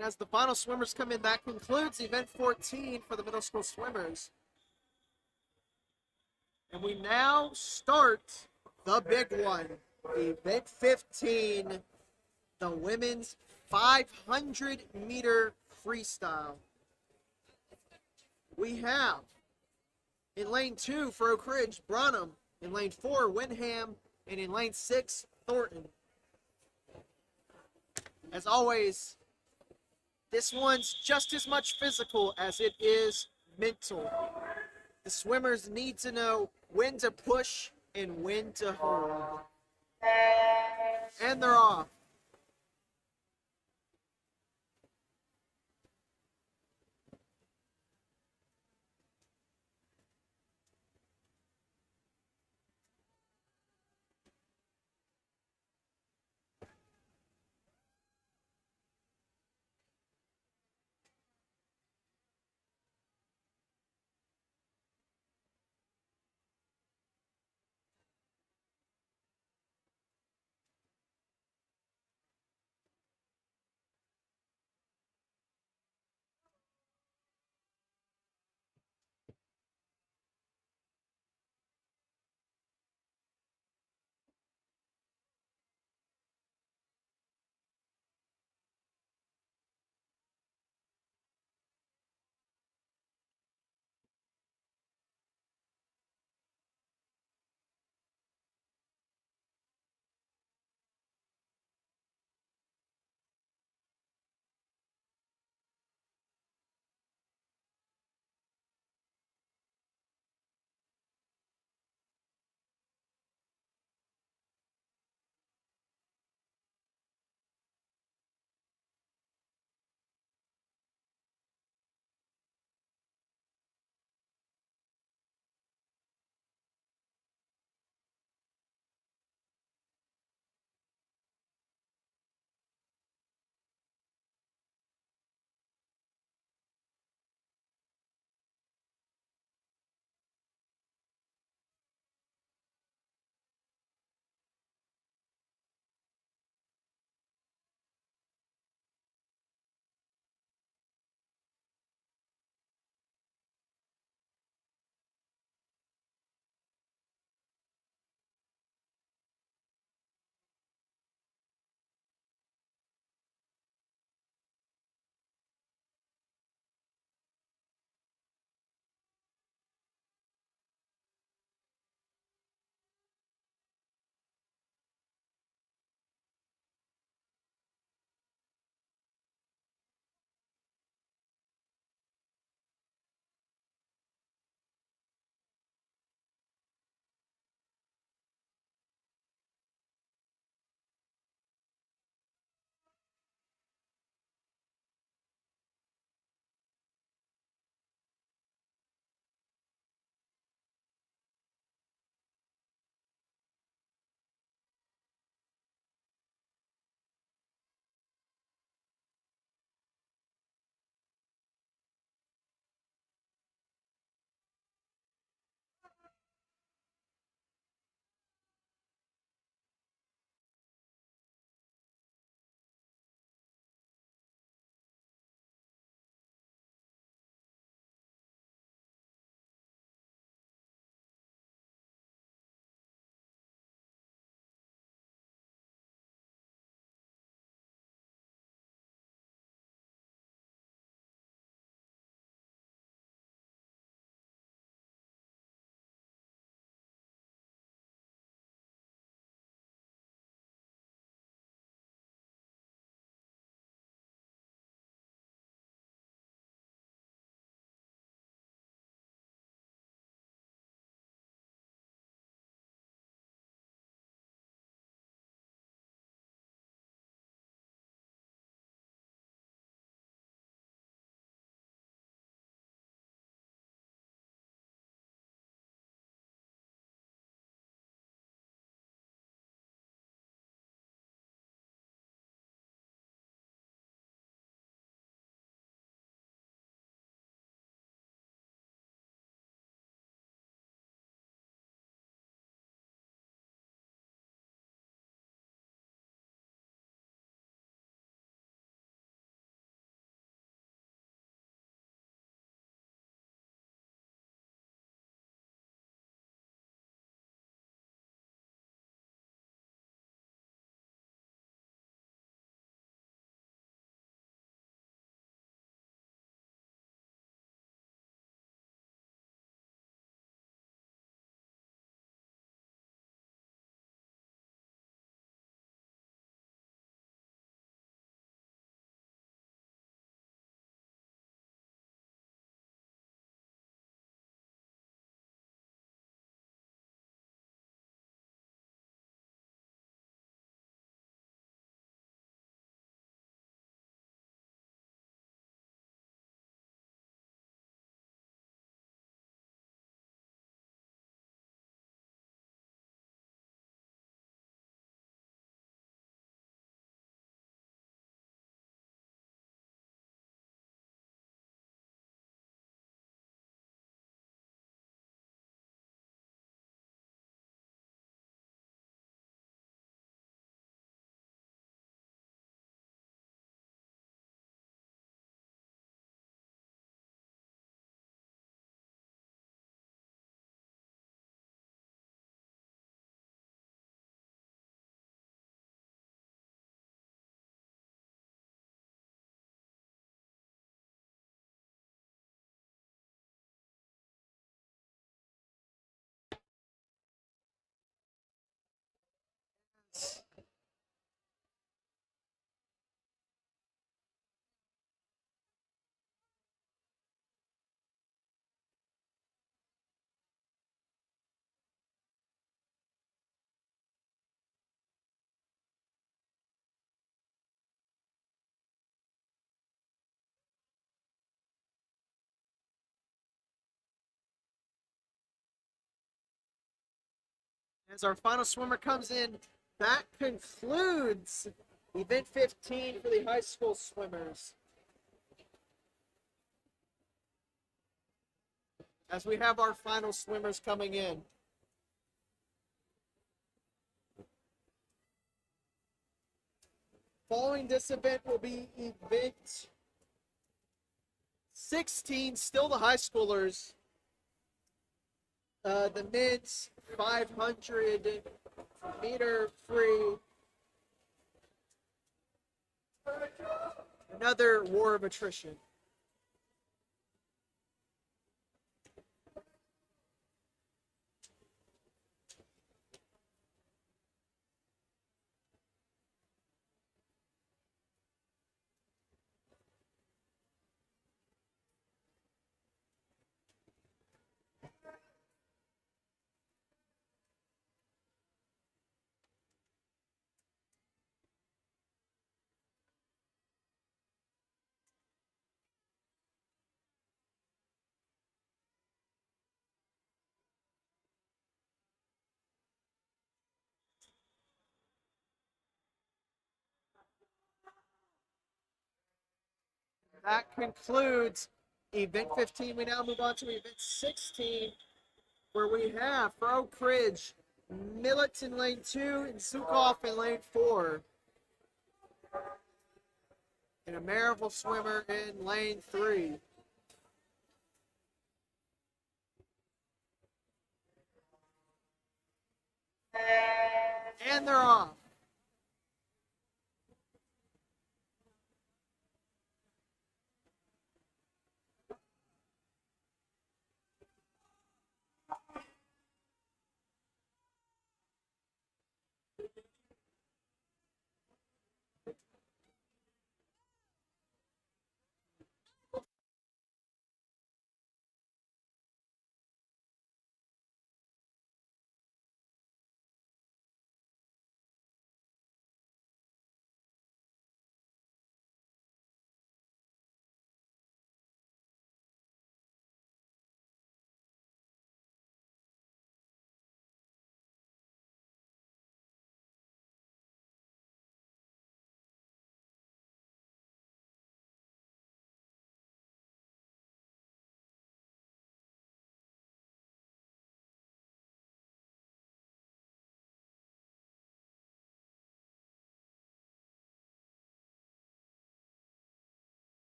As the final swimmers come in, that concludes event 14 for the middle school swimmers. And we now start the big one, event 15, the women's 500-meter freestyle. We have in lane 2 for Oak Ridge, Branham, in lane 4, Windham, and in lane 6, Thornton. As always, this one's just as much physical as it is mental. The swimmers need to know when to push and when to hold. And they're off. As our final swimmer comes in, that concludes event 15 for the high school swimmers. As we have our final swimmers coming in. Following this event will be event 16, still the high schoolers. The men's 500 meter free. Another war of attrition. That concludes event 15. We now move on to event 16, where we have for Oak Ridge, Millett in lane 2 and Zukoff in lane 4. And a Maryville swimmer in lane 3. And they're off.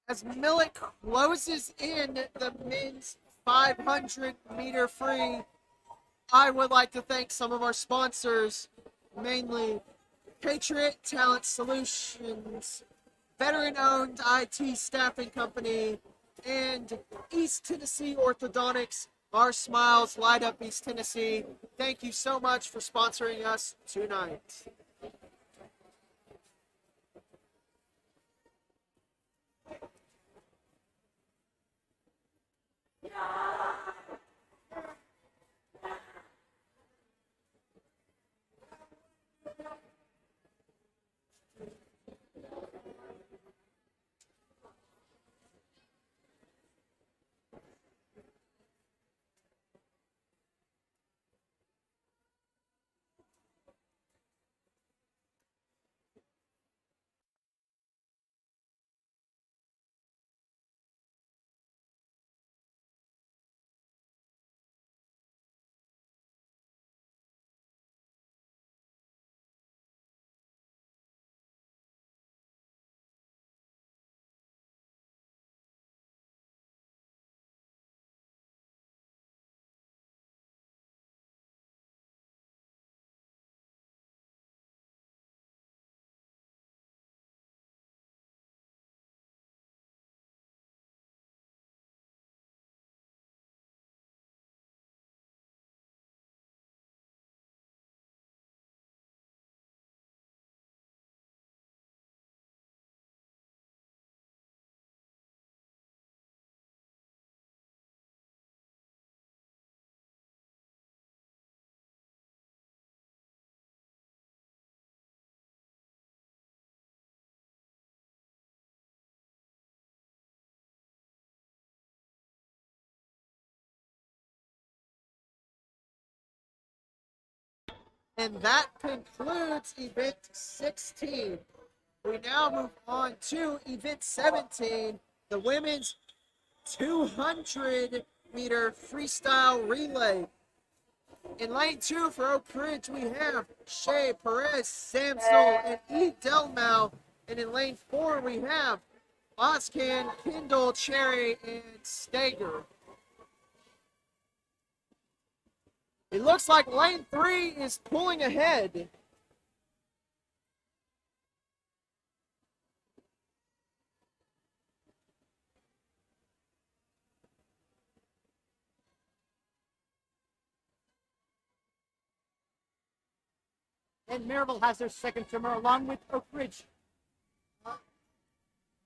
As Millet closes in the men's 500-meter free, I would like to thank some of our sponsors, mainly Patriot Talent Solutions, veteran-owned IT staffing company, and East Tennessee Orthodontics. Our smiles light up East Tennessee. Thank you so much for sponsoring us tonight. And that concludes event 16. We now move on to event 17, the women's 200-meter freestyle relay. In lane 2 for Oak Ridge, we have Shea, Perez, Samsel, and E. Delmau. And in lane 4, we have Oscan, Kendall, Cherry, and Stager. It looks like lane 3 is pulling ahead. And Maryville has their second swimmer along with Oak Ridge.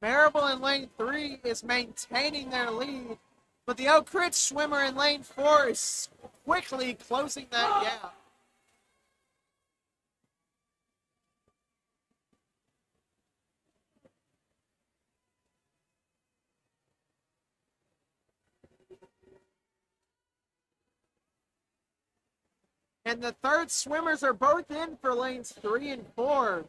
Maryville in lane 3 is maintaining their lead, but the Oak Ridge swimmer in lane 4 is quickly closing that gap. And the third swimmers are both in for lanes 3 and 4.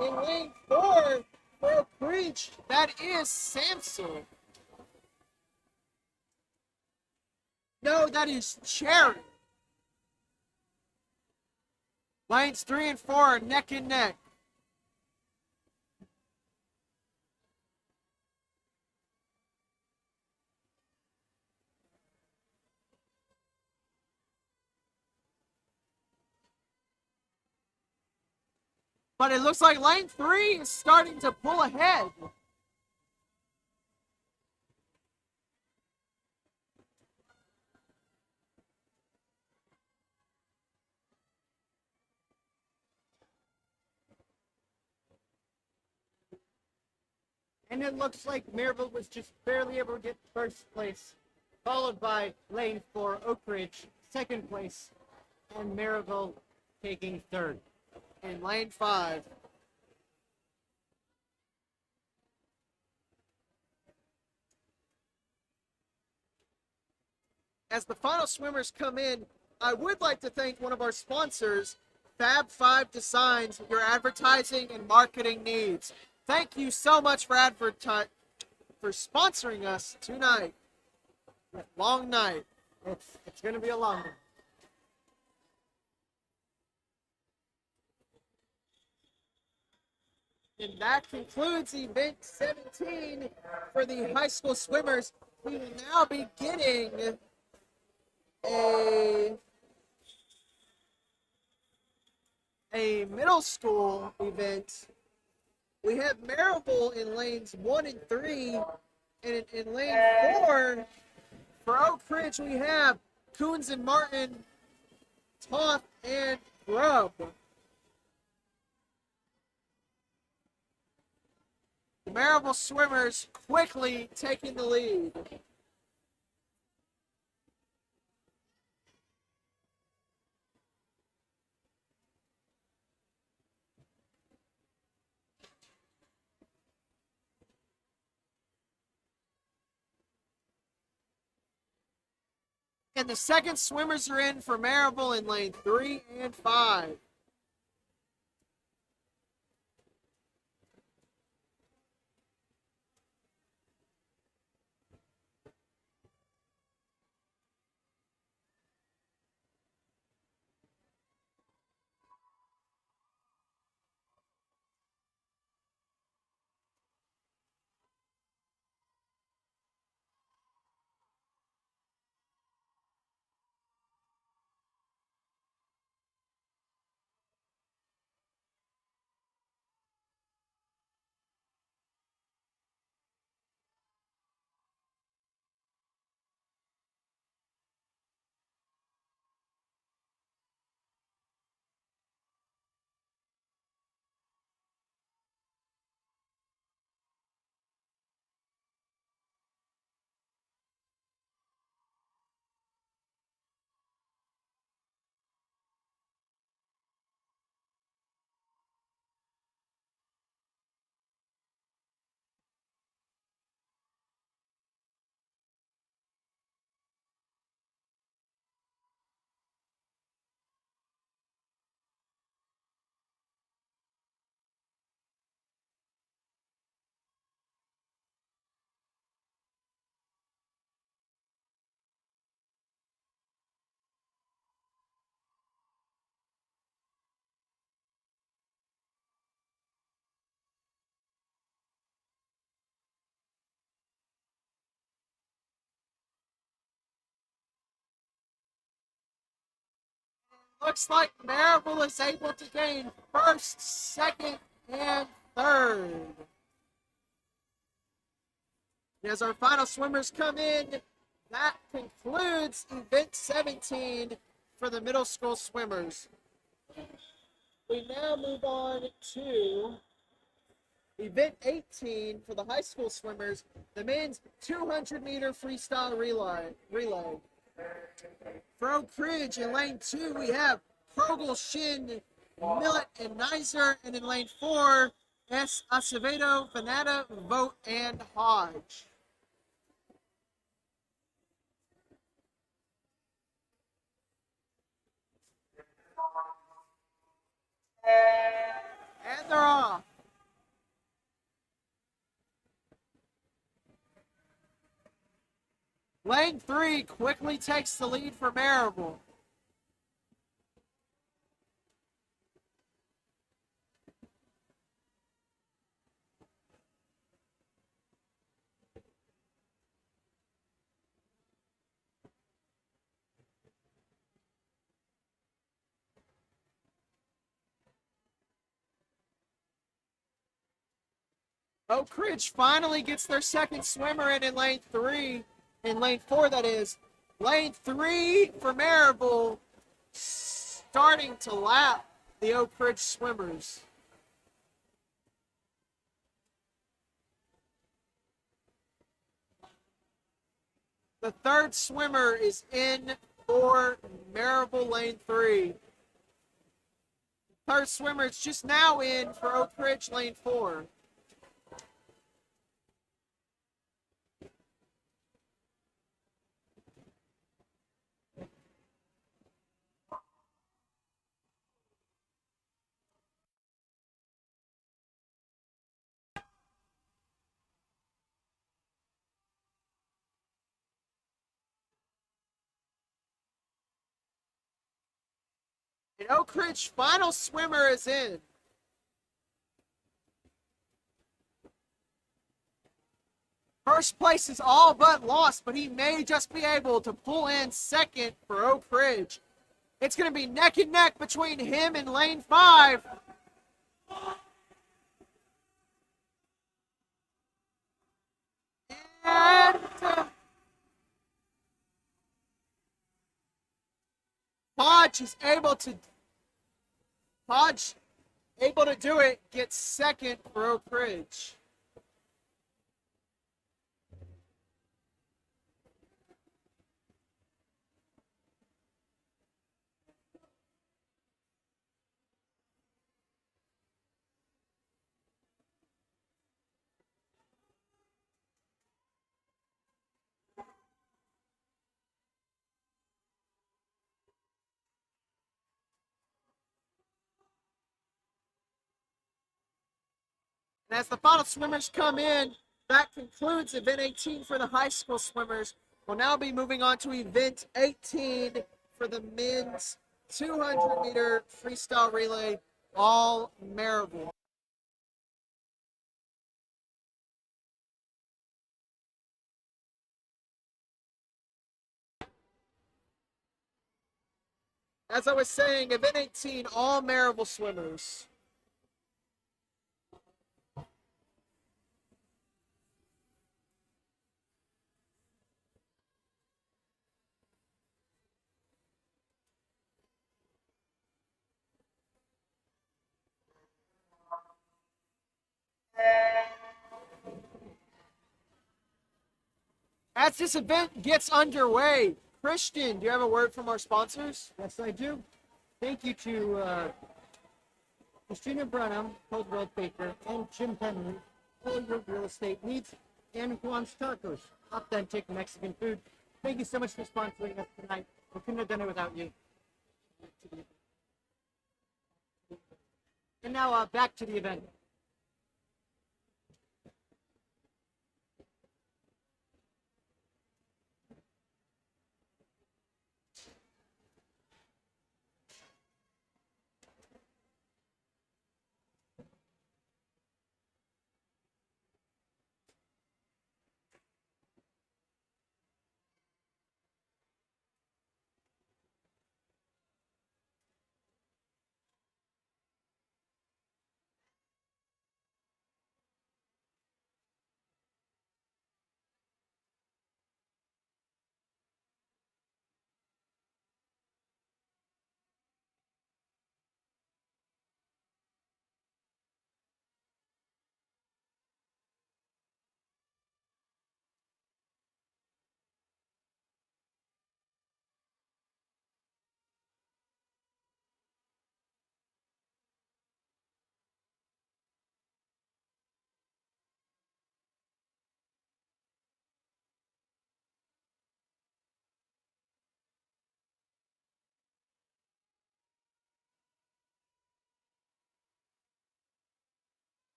In lane 4, for Oak Ridge, that is Samson. No, that is Cherry. Lanes 3 and 4 are neck and neck. But it looks like lane 3 is starting to pull ahead. And it looks like Maryville was just barely able to get first place, followed by lane 4 Oak Ridge, second place, and Maryville taking third. In lane 5. As the final swimmers come in, I would like to thank one of our sponsors, Fab 5 Designs, your advertising and marketing needs. Thank you so much for sponsoring us tonight. Long night. It's going to be a long one. And that concludes event 17 for the high school swimmers. We will now be getting a middle school event. We have Maryville in lanes 1 and 3, and in lane 4 for Oak Ridge we have Coons and Martin, Toth, and Grubb. The Maryville swimmers quickly taking the lead. And the second swimmers are in for Maryville in lane 3 and 5. Looks like Maryville is able to gain first, second, and third. As our final swimmers come in, that concludes event 17 for the middle school swimmers. We now move on to event 18 for the high school swimmers, the men's 200-meter freestyle relay. For Oak Ridge in lane 2, we have Krogel, Shin, Millet, and Nizer. And in lane 4, S. Acevedo, Fanata, Vogt, and Hodge. And they're off. Lane 3 quickly takes the lead for Maryville. Oak Ridge finally gets their second swimmer in lane 3, in lane 4 that is. Lane 3 for Maryville starting to lap the Oak Ridge swimmers. The third swimmer is in for Maryville lane 3. Third swimmer is just now in for Oak Ridge lane 4. And Oak Ridge final swimmer is in. First place is all but lost, but he may just be able to pull in second for Oak Ridge. It's going to be neck and neck between him and lane 5. And Hodge is able to do it, gets second for Oak Ridge. And as the final swimmers come in, that concludes event 18 for the high school swimmers. We'll now be moving on to event 18 for the men's 200-meter freestyle relay, all Maryville. As I was saying, event 18, all Maryville swimmers. As this event gets underway, Christian, do you have a word from our sponsors? Yes, I do. Thank you to Christina Brenham, Cold World Baker, and Jim Henry for your real estate needs, and Juan's Tacos, authentic Mexican food. Thank you so much for sponsoring us tonight. We couldn't have done it without you. And now back to the event.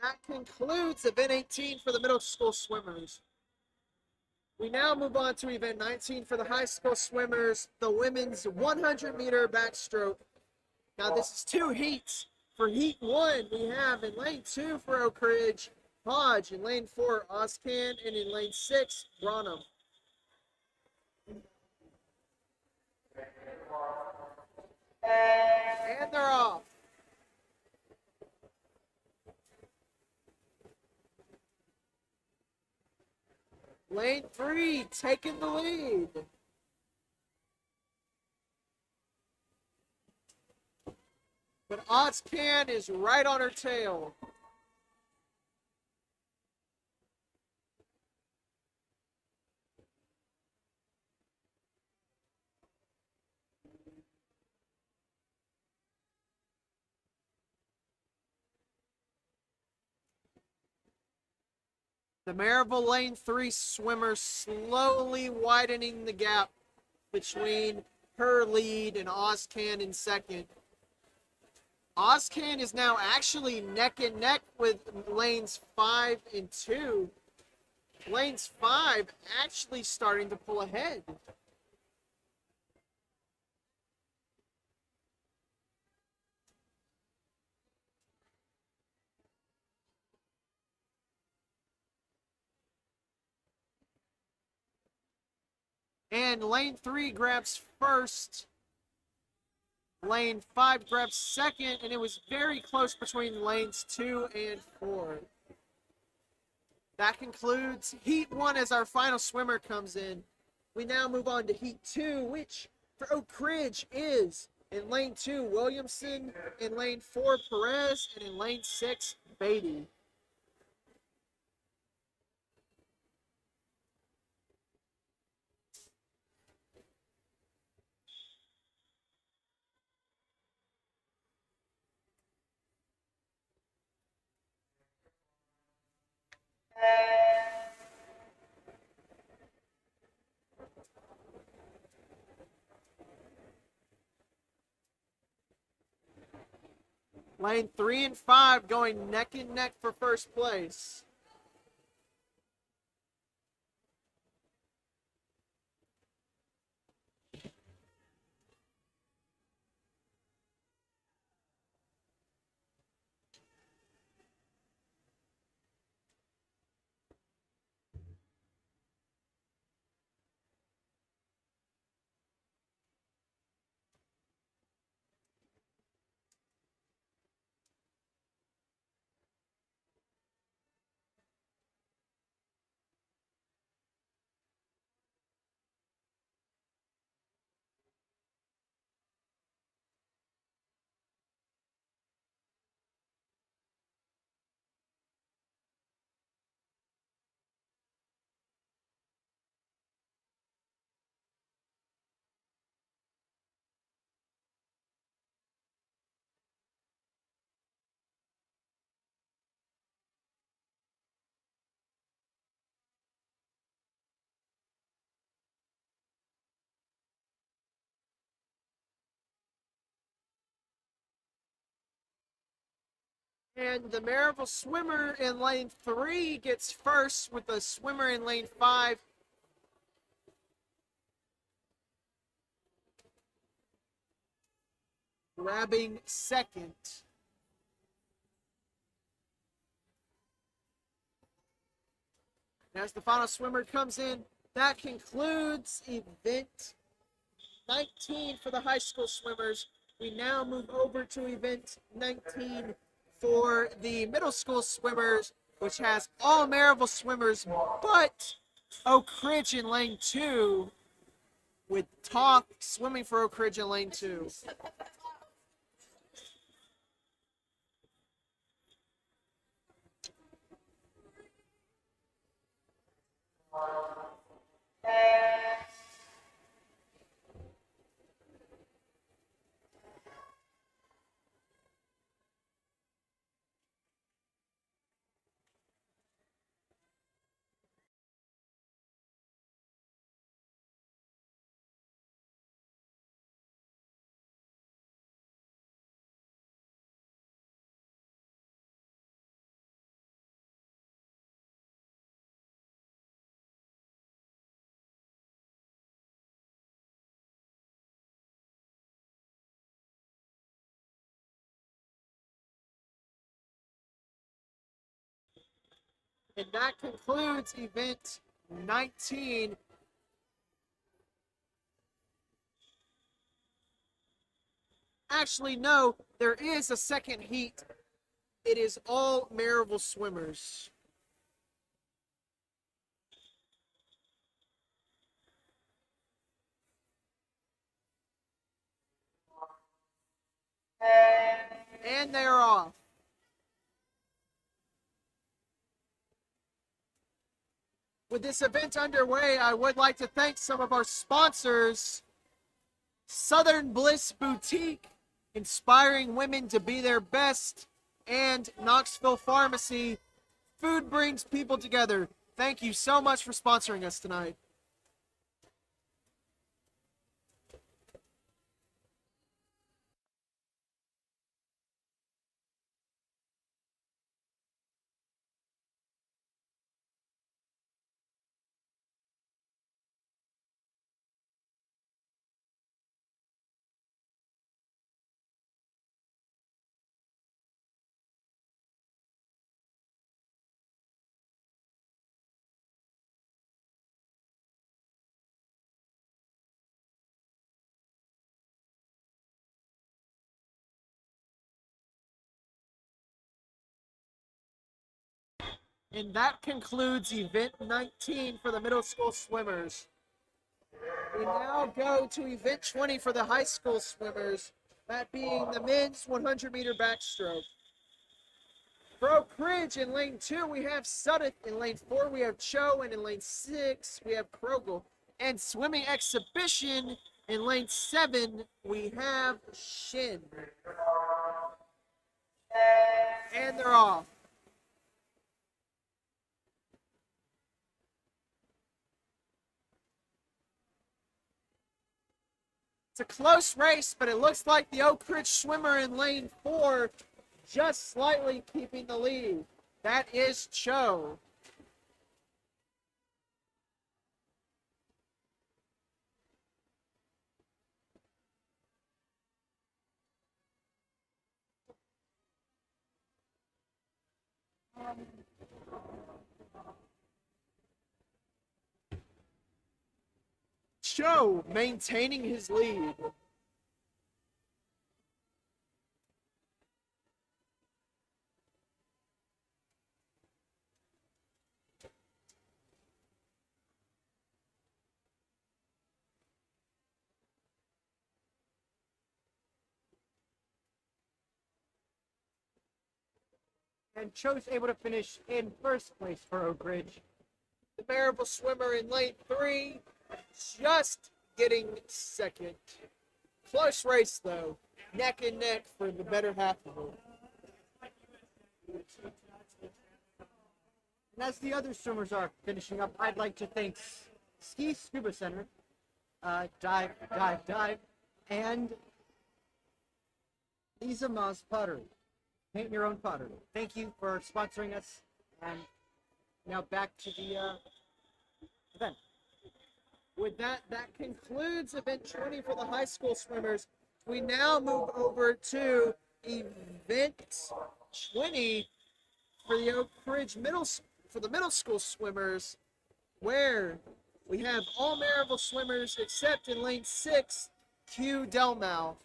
That concludes event 18 for the middle school swimmers. We now move on to event 19 for the high school swimmers, the women's 100-meter backstroke. Now this is 2 heats. For heat 1, we have in lane 2 for Oak Ridge, Hodge, in lane 4, Oscan, and in lane 6, Bronham. And they're off. Lane 3 taking the lead. but Ozcan is right on her tail. The Maryville Lane 3 swimmer slowly widening the gap between her lead and Ozcan in second. Ozcan is now actually neck and neck with lanes 5 and 2. Lanes 5 actually starting to pull ahead. And lane 3 grabs first. Lane 5 grabs second, and it was very close between lanes 2 and 4. That concludes Heat 1 as our final swimmer comes in. We now move on to Heat 2, which for Oak Ridge is in lane 2, Williamson, in lane 4, Perez, and in lane 6, Beatty. Lane 3 and 5 going neck and neck for first place. And the Maryville swimmer in lane 3 gets first with the swimmer in lane 5. Grabbing second. As the final swimmer comes in, that concludes event 19 for the high school swimmers. We now move over to event 19 for the middle school swimmers, which has all Maryville swimmers but Oak Ridge in lane 2, with Toth swimming for Oak Ridge in lane 2. And that concludes event 19. Actually, no, there is a second heat. It is all Maryville swimmers. And they are off. With this event underway, I would like to thank some of our sponsors. Southern Bliss Boutique, inspiring women to be their best, and Knoxville Pharmacy. Food brings people together. Thank you so much for sponsoring us tonight. And that concludes event 19 for the middle school swimmers. We now go to event 20 for the high school swimmers, that being the men's 100-meter backstroke. For Oak Ridge in lane 2, we have Sudeth. In lane 4, we have Cho. And in lane 6, we have Krogel. And swimming exhibition in lane 7, we have Shin. And they're off. It's a close race, but it looks like the Oak Ridge swimmer in lane 4 just slightly keeping the lead. That is Cho. Cho maintaining his lead. And Cho's able to finish in first place for Oak Ridge. The Maryville swimmer in lane 3 just getting second. Close race though, neck and neck for the better half of it. And as the other swimmers are finishing up, I'd like to thank Ski Scuba Center, Dive, and Lisa Ma's Pottery. Paint your own pottery. Thank you for sponsoring us. And now back to the event. With that, that concludes event 20 for the high school swimmers. We now move over to event 20 for the Oak Ridge middle school swimmers, where we have all Maryville swimmers except in lane 6, Q Delmau.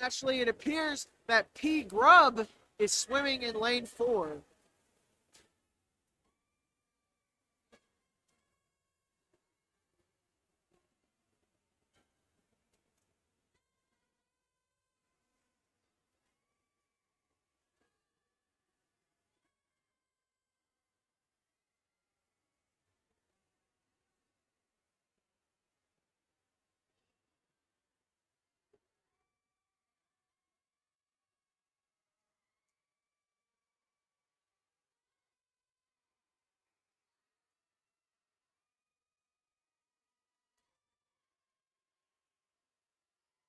Actually, it appears that P Grubb is swimming in lane 4.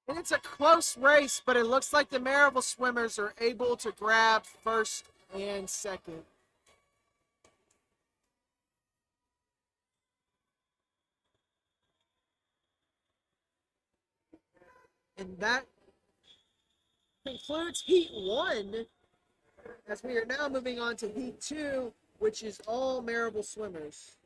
And it's a close race, but it looks like the Maryville swimmers are able to grab first and second. And that concludes Heat 1, as we are now moving on to Heat 2, which is all Maryville swimmers.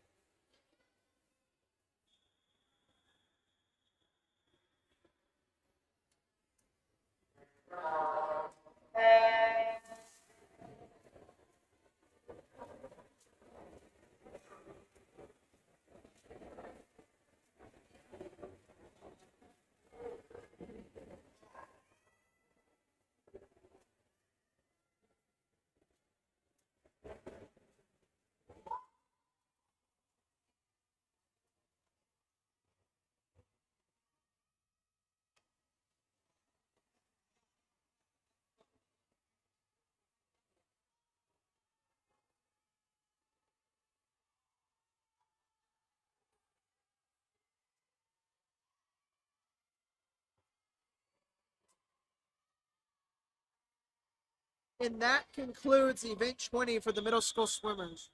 And that concludes event 20 for the middle school swimmers.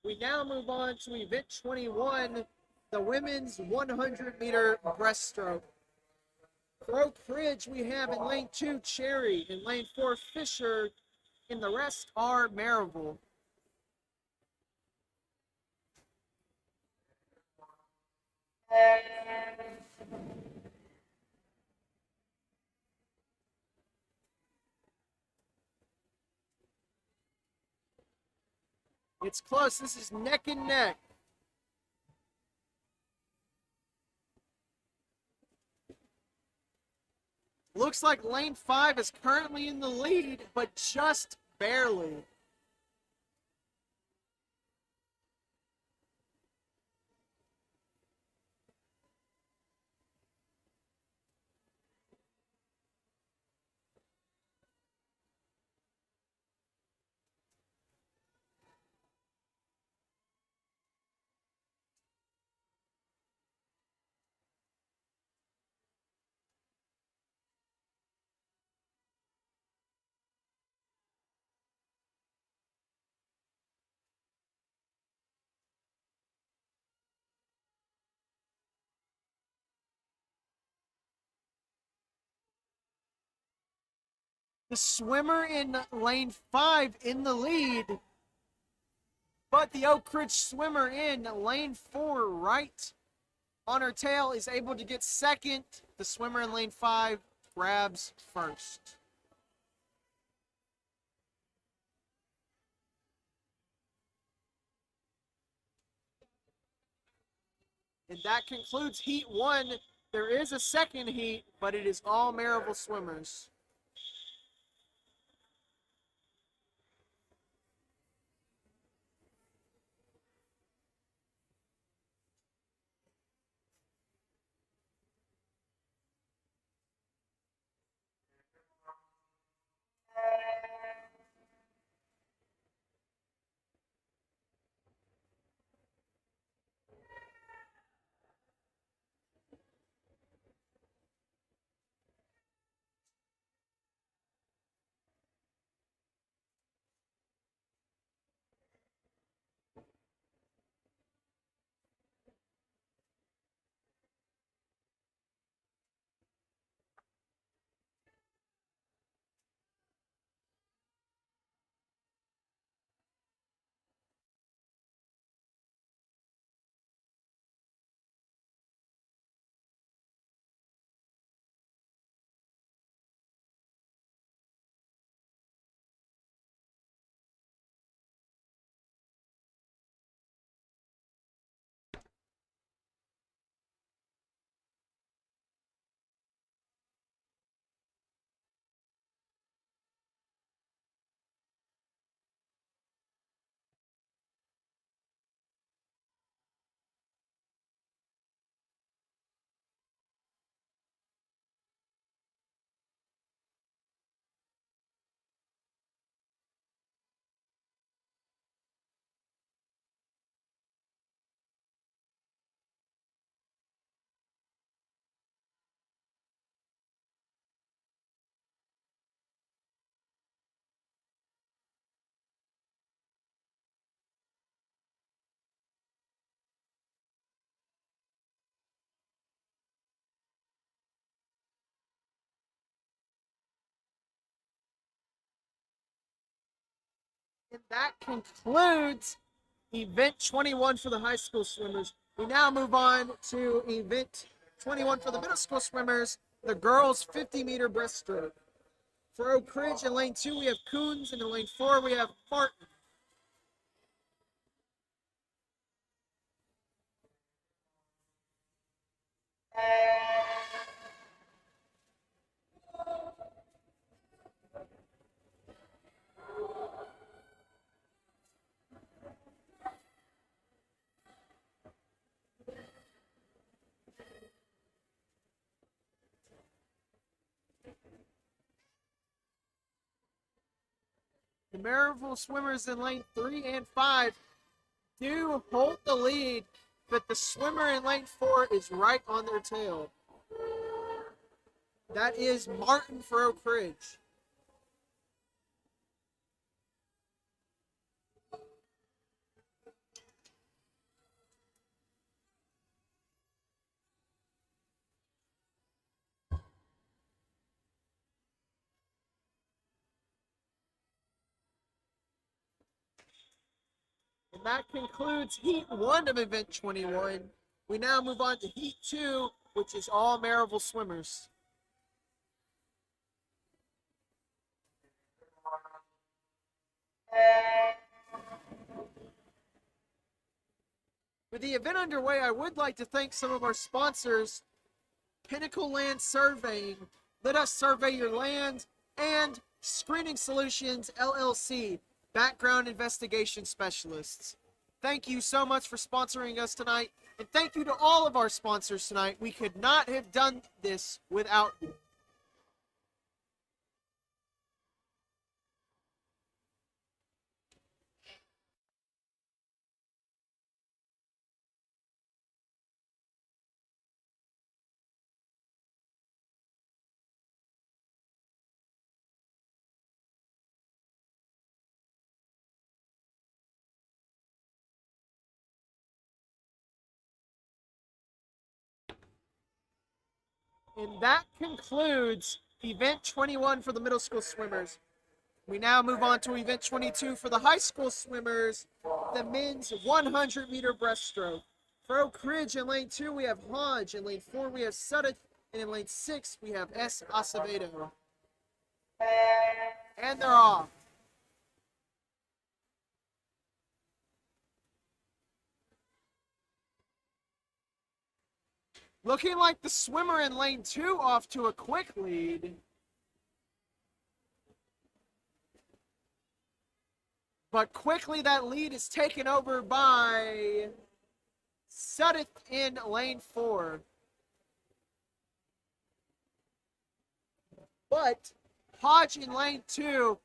We now move on to event 21, the women's 100-meter breaststroke. For Oak Ridge, we have in lane 2, Cherry. In lane 4, Fisher. And the rest are Maryville. It's close. This is neck and neck. Looks like lane 5 is currently in the lead, but just barely. The swimmer in lane 5 in the lead, but the Oak Ridge swimmer in lane 4 right on her tail is able to get second. The swimmer in lane 5 grabs first. And that concludes heat 1. There is a second heat, but it is all Maryville swimmers. And that concludes event 21 for the high school swimmers. We now move on to event 21 for the middle school swimmers, the girls 50-meter breaststroke. For Oak Ridge in lane 2, we have Coons, and in lane 4, we have Martin. The Maryville swimmers in lane 3 and 5 do hold the lead, but the swimmer in lane 4 is right on their tail. That is Martin for Oak Ridge. that concludes Heat 1 of Event 21. We now move on to Heat 2, which is all Maryville swimmers. With the event underway, I would like to thank some of our sponsors, Pinnacle Land Surveying, Let Us Survey Your Land, and Screening Solutions, LLC, Background Investigation Specialists. Thank you so much for sponsoring us tonight, and thank you to all of our sponsors tonight. We could not have done this without you. And that concludes Event 21 for the middle school swimmers. We now move on to Event 22 for the high school swimmers, the men's 100-meter breaststroke. For Oak Ridge in lane 2, we have Hodge. In lane 4, we have Suddick. And in lane 6, we have S. Acevedo. And they're off. Looking like the swimmer in lane 2 off to a quick lead. But quickly that lead is taken over by Suddick in lane 4. But Hodge in lane 2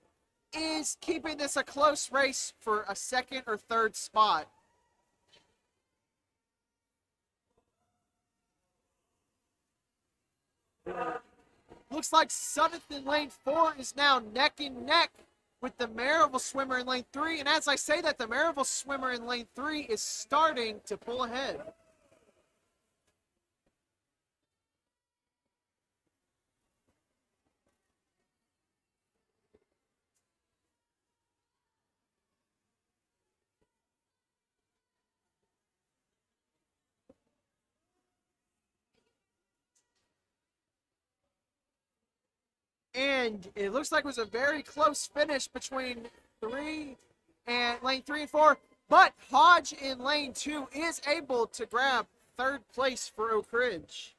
is keeping this a close race for a second or third spot. Looks like Suddick in lane 4 is now neck and neck with the Maryville swimmer in lane 3. And as I say that, the Maryville swimmer in lane 3 is starting to pull ahead. And it looks like it was a very close finish between lane 3 and 4. But Hodge in lane 2 is able to grab third place for Oak Ridge.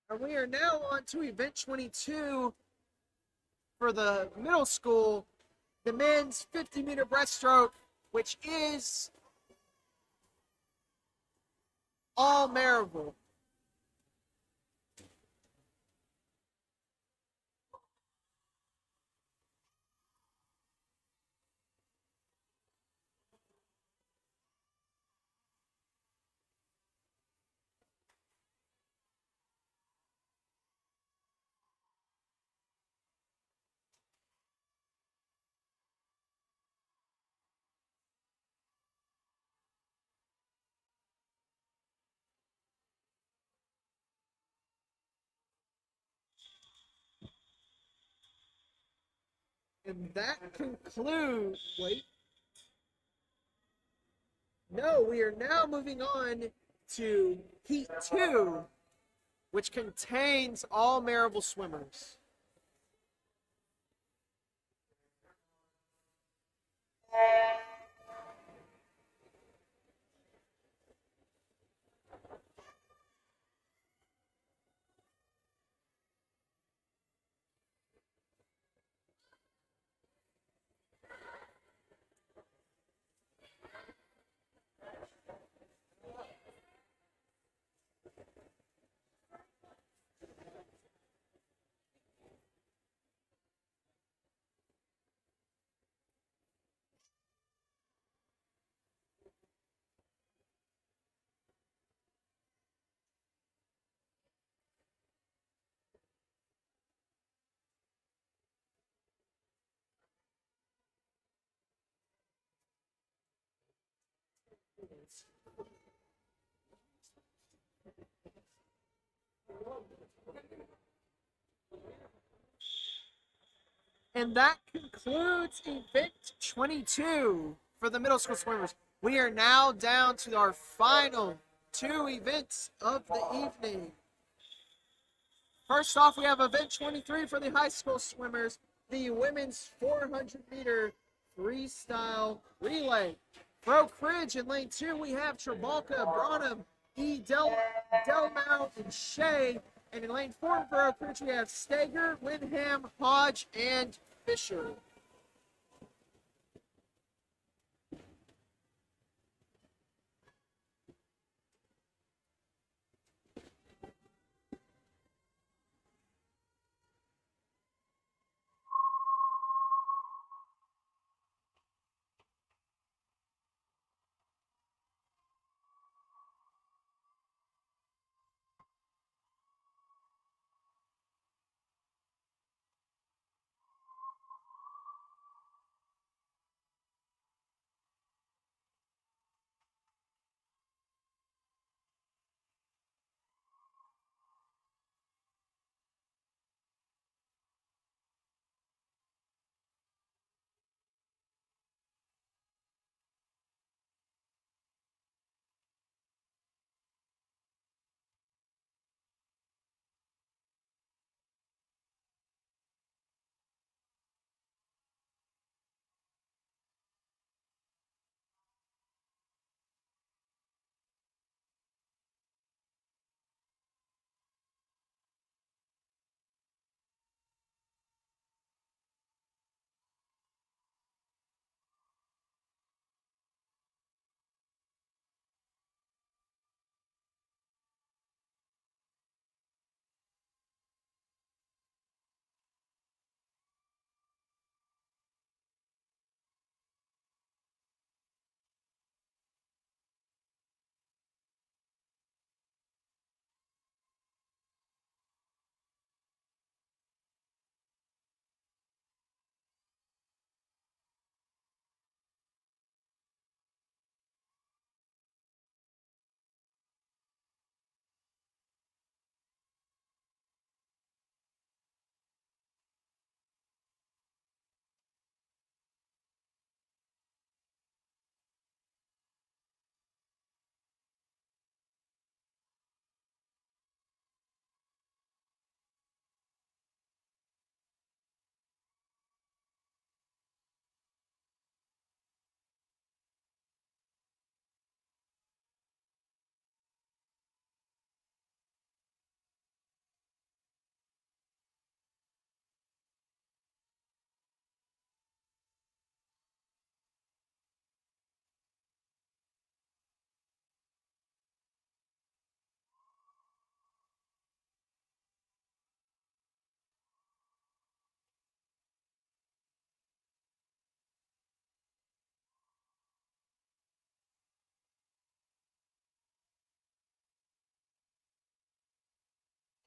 And we are now on to Event 22 for the middle school, the men's 50-meter breaststroke, which is all Maryville. And that concludes, we are now moving on to Heat 2, which contains all Maryville swimmers. And that concludes event 22 for the middle school swimmers. We are now down to our final two events of the evening. First off, we have event 23 for the high school swimmers, the women's 400-meter freestyle relay. For Oak Ridge in lane 2, we have Trabalka, Branham, Delmau, and Shea. And in lane 4 for Oak Ridge, we have Stager, Windham, Hodge, and Fisher.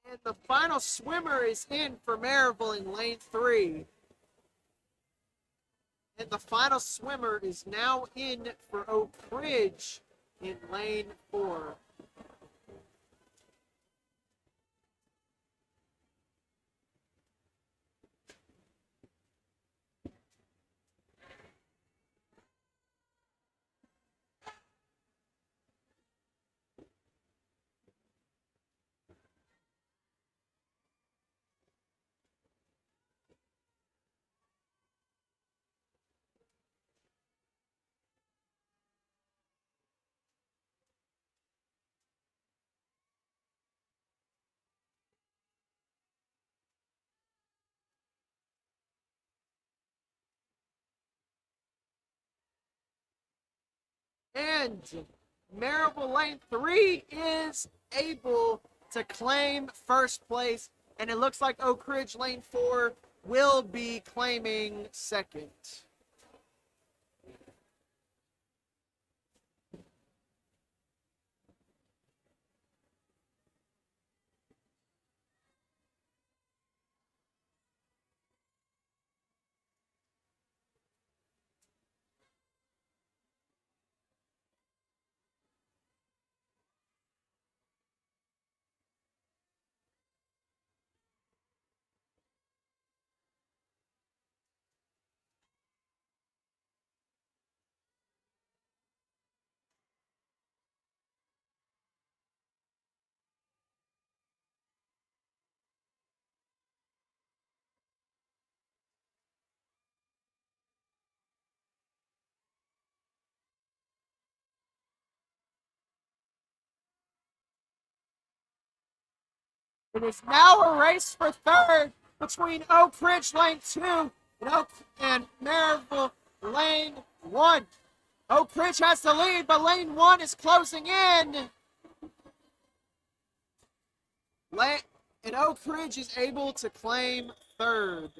And the final swimmer is in for Maryville in lane 3. And the final swimmer is now in for Oak Ridge in lane 4. And Maryville lane 3 is able to claim first place. And it looks like Oak Ridge lane 4 will be claiming second. It is now a race for third between Oak Ridge Lane 2 and Maryville Lane 1. Oak Ridge has the lead, but Lane 1 is closing in. And Oak Ridge is able to claim third.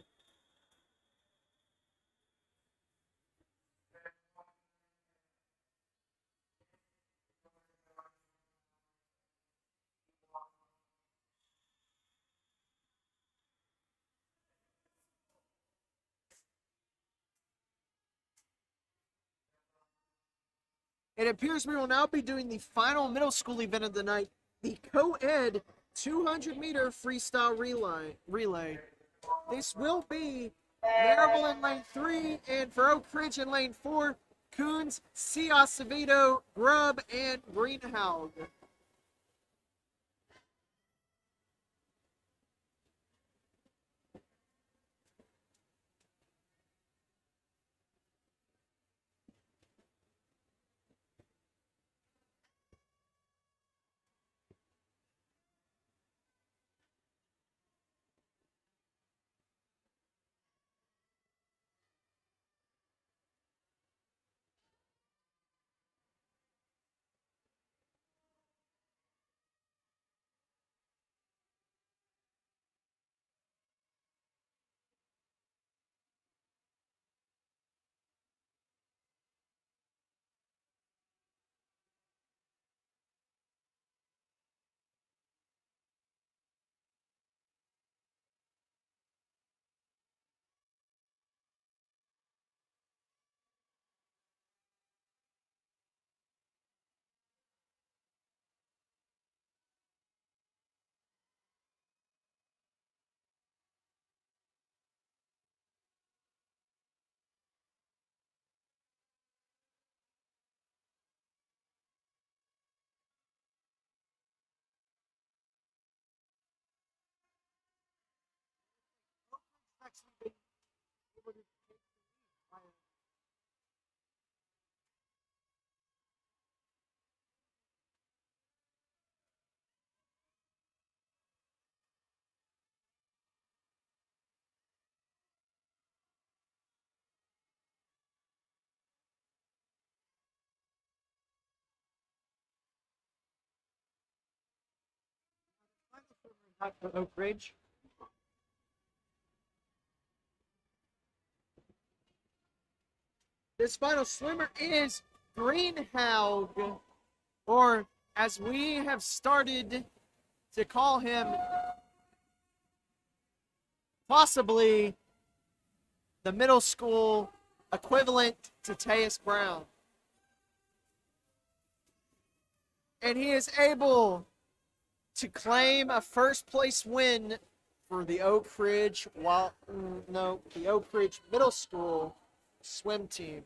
It appears we will now be doing the final middle school event of the night, the co-ed 200-meter freestyle relay. This will be Maryville in lane 3, and for Oak Ridge in lane 4, Coons, C. Acevedo, Grubb, and Greenhaug. For Oak Ridge. This final swimmer is Greenhaug, or as we have started to call him, possibly the middle school equivalent to Teus Brown. And he is able to claim a first place win for the Oak Ridge the Oak Ridge Middle School swim team.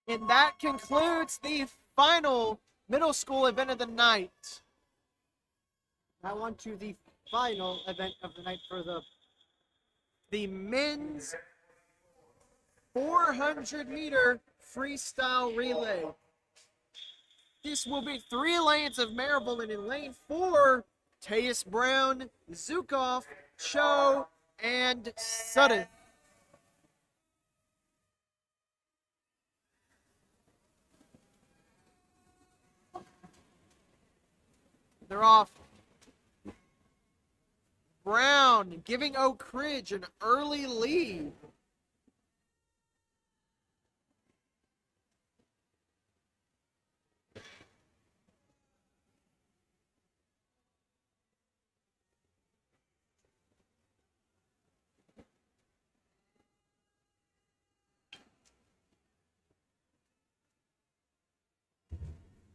And that concludes the final middle school event of the night. Now on to the final event of the night for the men's 400-meter freestyle relay. This will be 3 lanes of Maryville, and in lane 4, Teus Brown, Zukov, Cho, and Sutton. They're off. Brown giving Oak Ridge an early lead.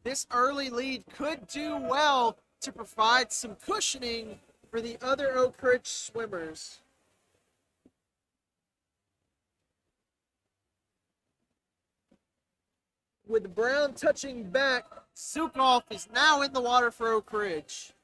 This early lead could do well to provide some cushioning for the other Oak Ridge swimmers. with Brown touching back, Sukoff is now in the water for Oak Ridge.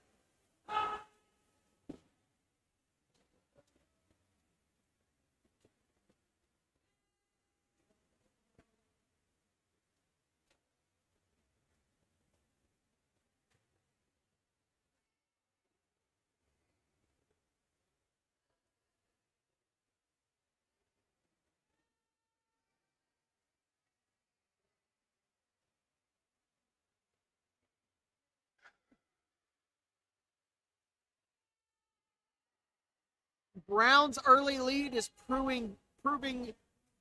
Brown's early lead is proving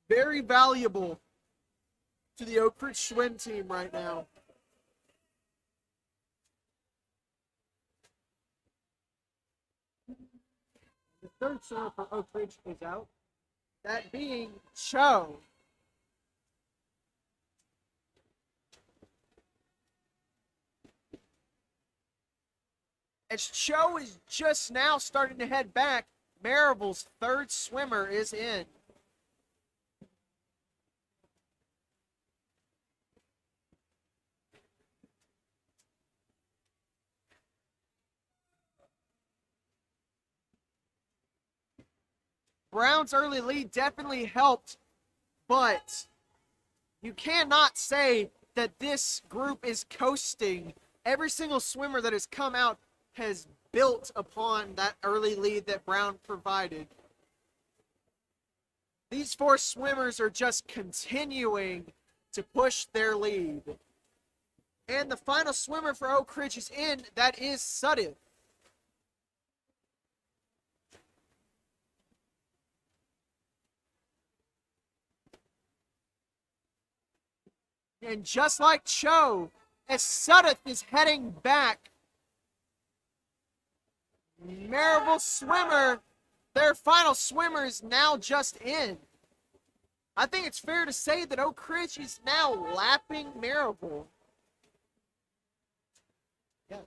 very valuable to the Oak Ridge swim team right now. The third swimmer for Oak Ridge is out. That being Cho. As Cho is just now starting to head back, Maryville's third swimmer is in. Brown's early lead definitely helped, but you cannot say that this group is coasting. Every single swimmer that has come out has built upon that early lead that Brown provided. These four swimmers are just continuing to push their lead. And the final swimmer for Oak Ridge is in. That is Sutton. And just like Cho, as Sutton is heading back, Maryville swimmer, their final swimmer is now just in. I think it's fair to say that Oak Ridge is now lapping Maryville. Yeah.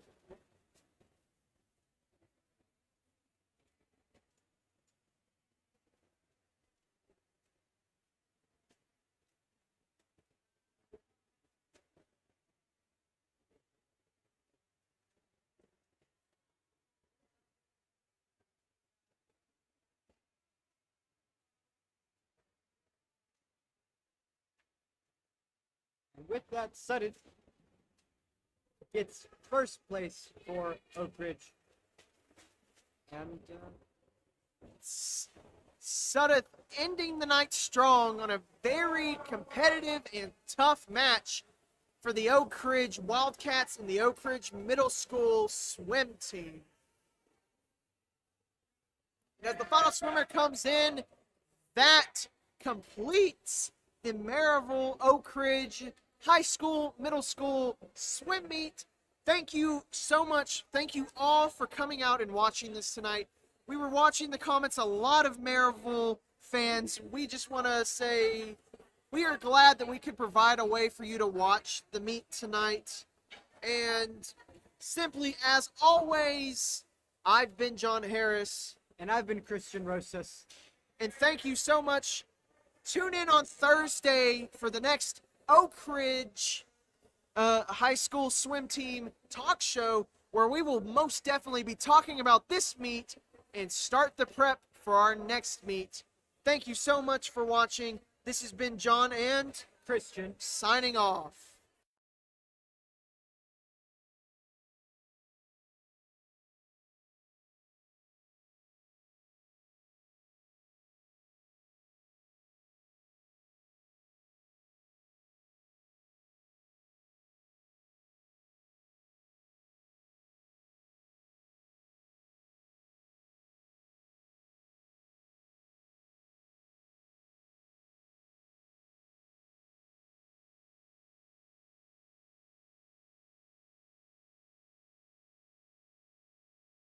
And with that, Sutton gets first place for Oak Ridge. And Sutton ending the night strong on a very competitive and tough match for the Oak Ridge Wildcats and the Oak Ridge Middle School swim team. As the final swimmer comes in, that completes the Maryville Oak Ridge High School, Middle School swim meet. Thank you so much. Thank you all for coming out and watching this tonight. We were watching the comments, a lot of Maryville fans. We just want to say we are glad that we could provide a way for you to watch the meet tonight. And simply, as always, I've been John Harris. and I've been Christian Rosas. And thank you so much. Tune in on Thursday for the next Oak Ridge High School Swim Team talk show, where we will most definitely be talking about this meet and start the prep for our next meet. Thank you so much for watching. This has been John and Christian. signing off.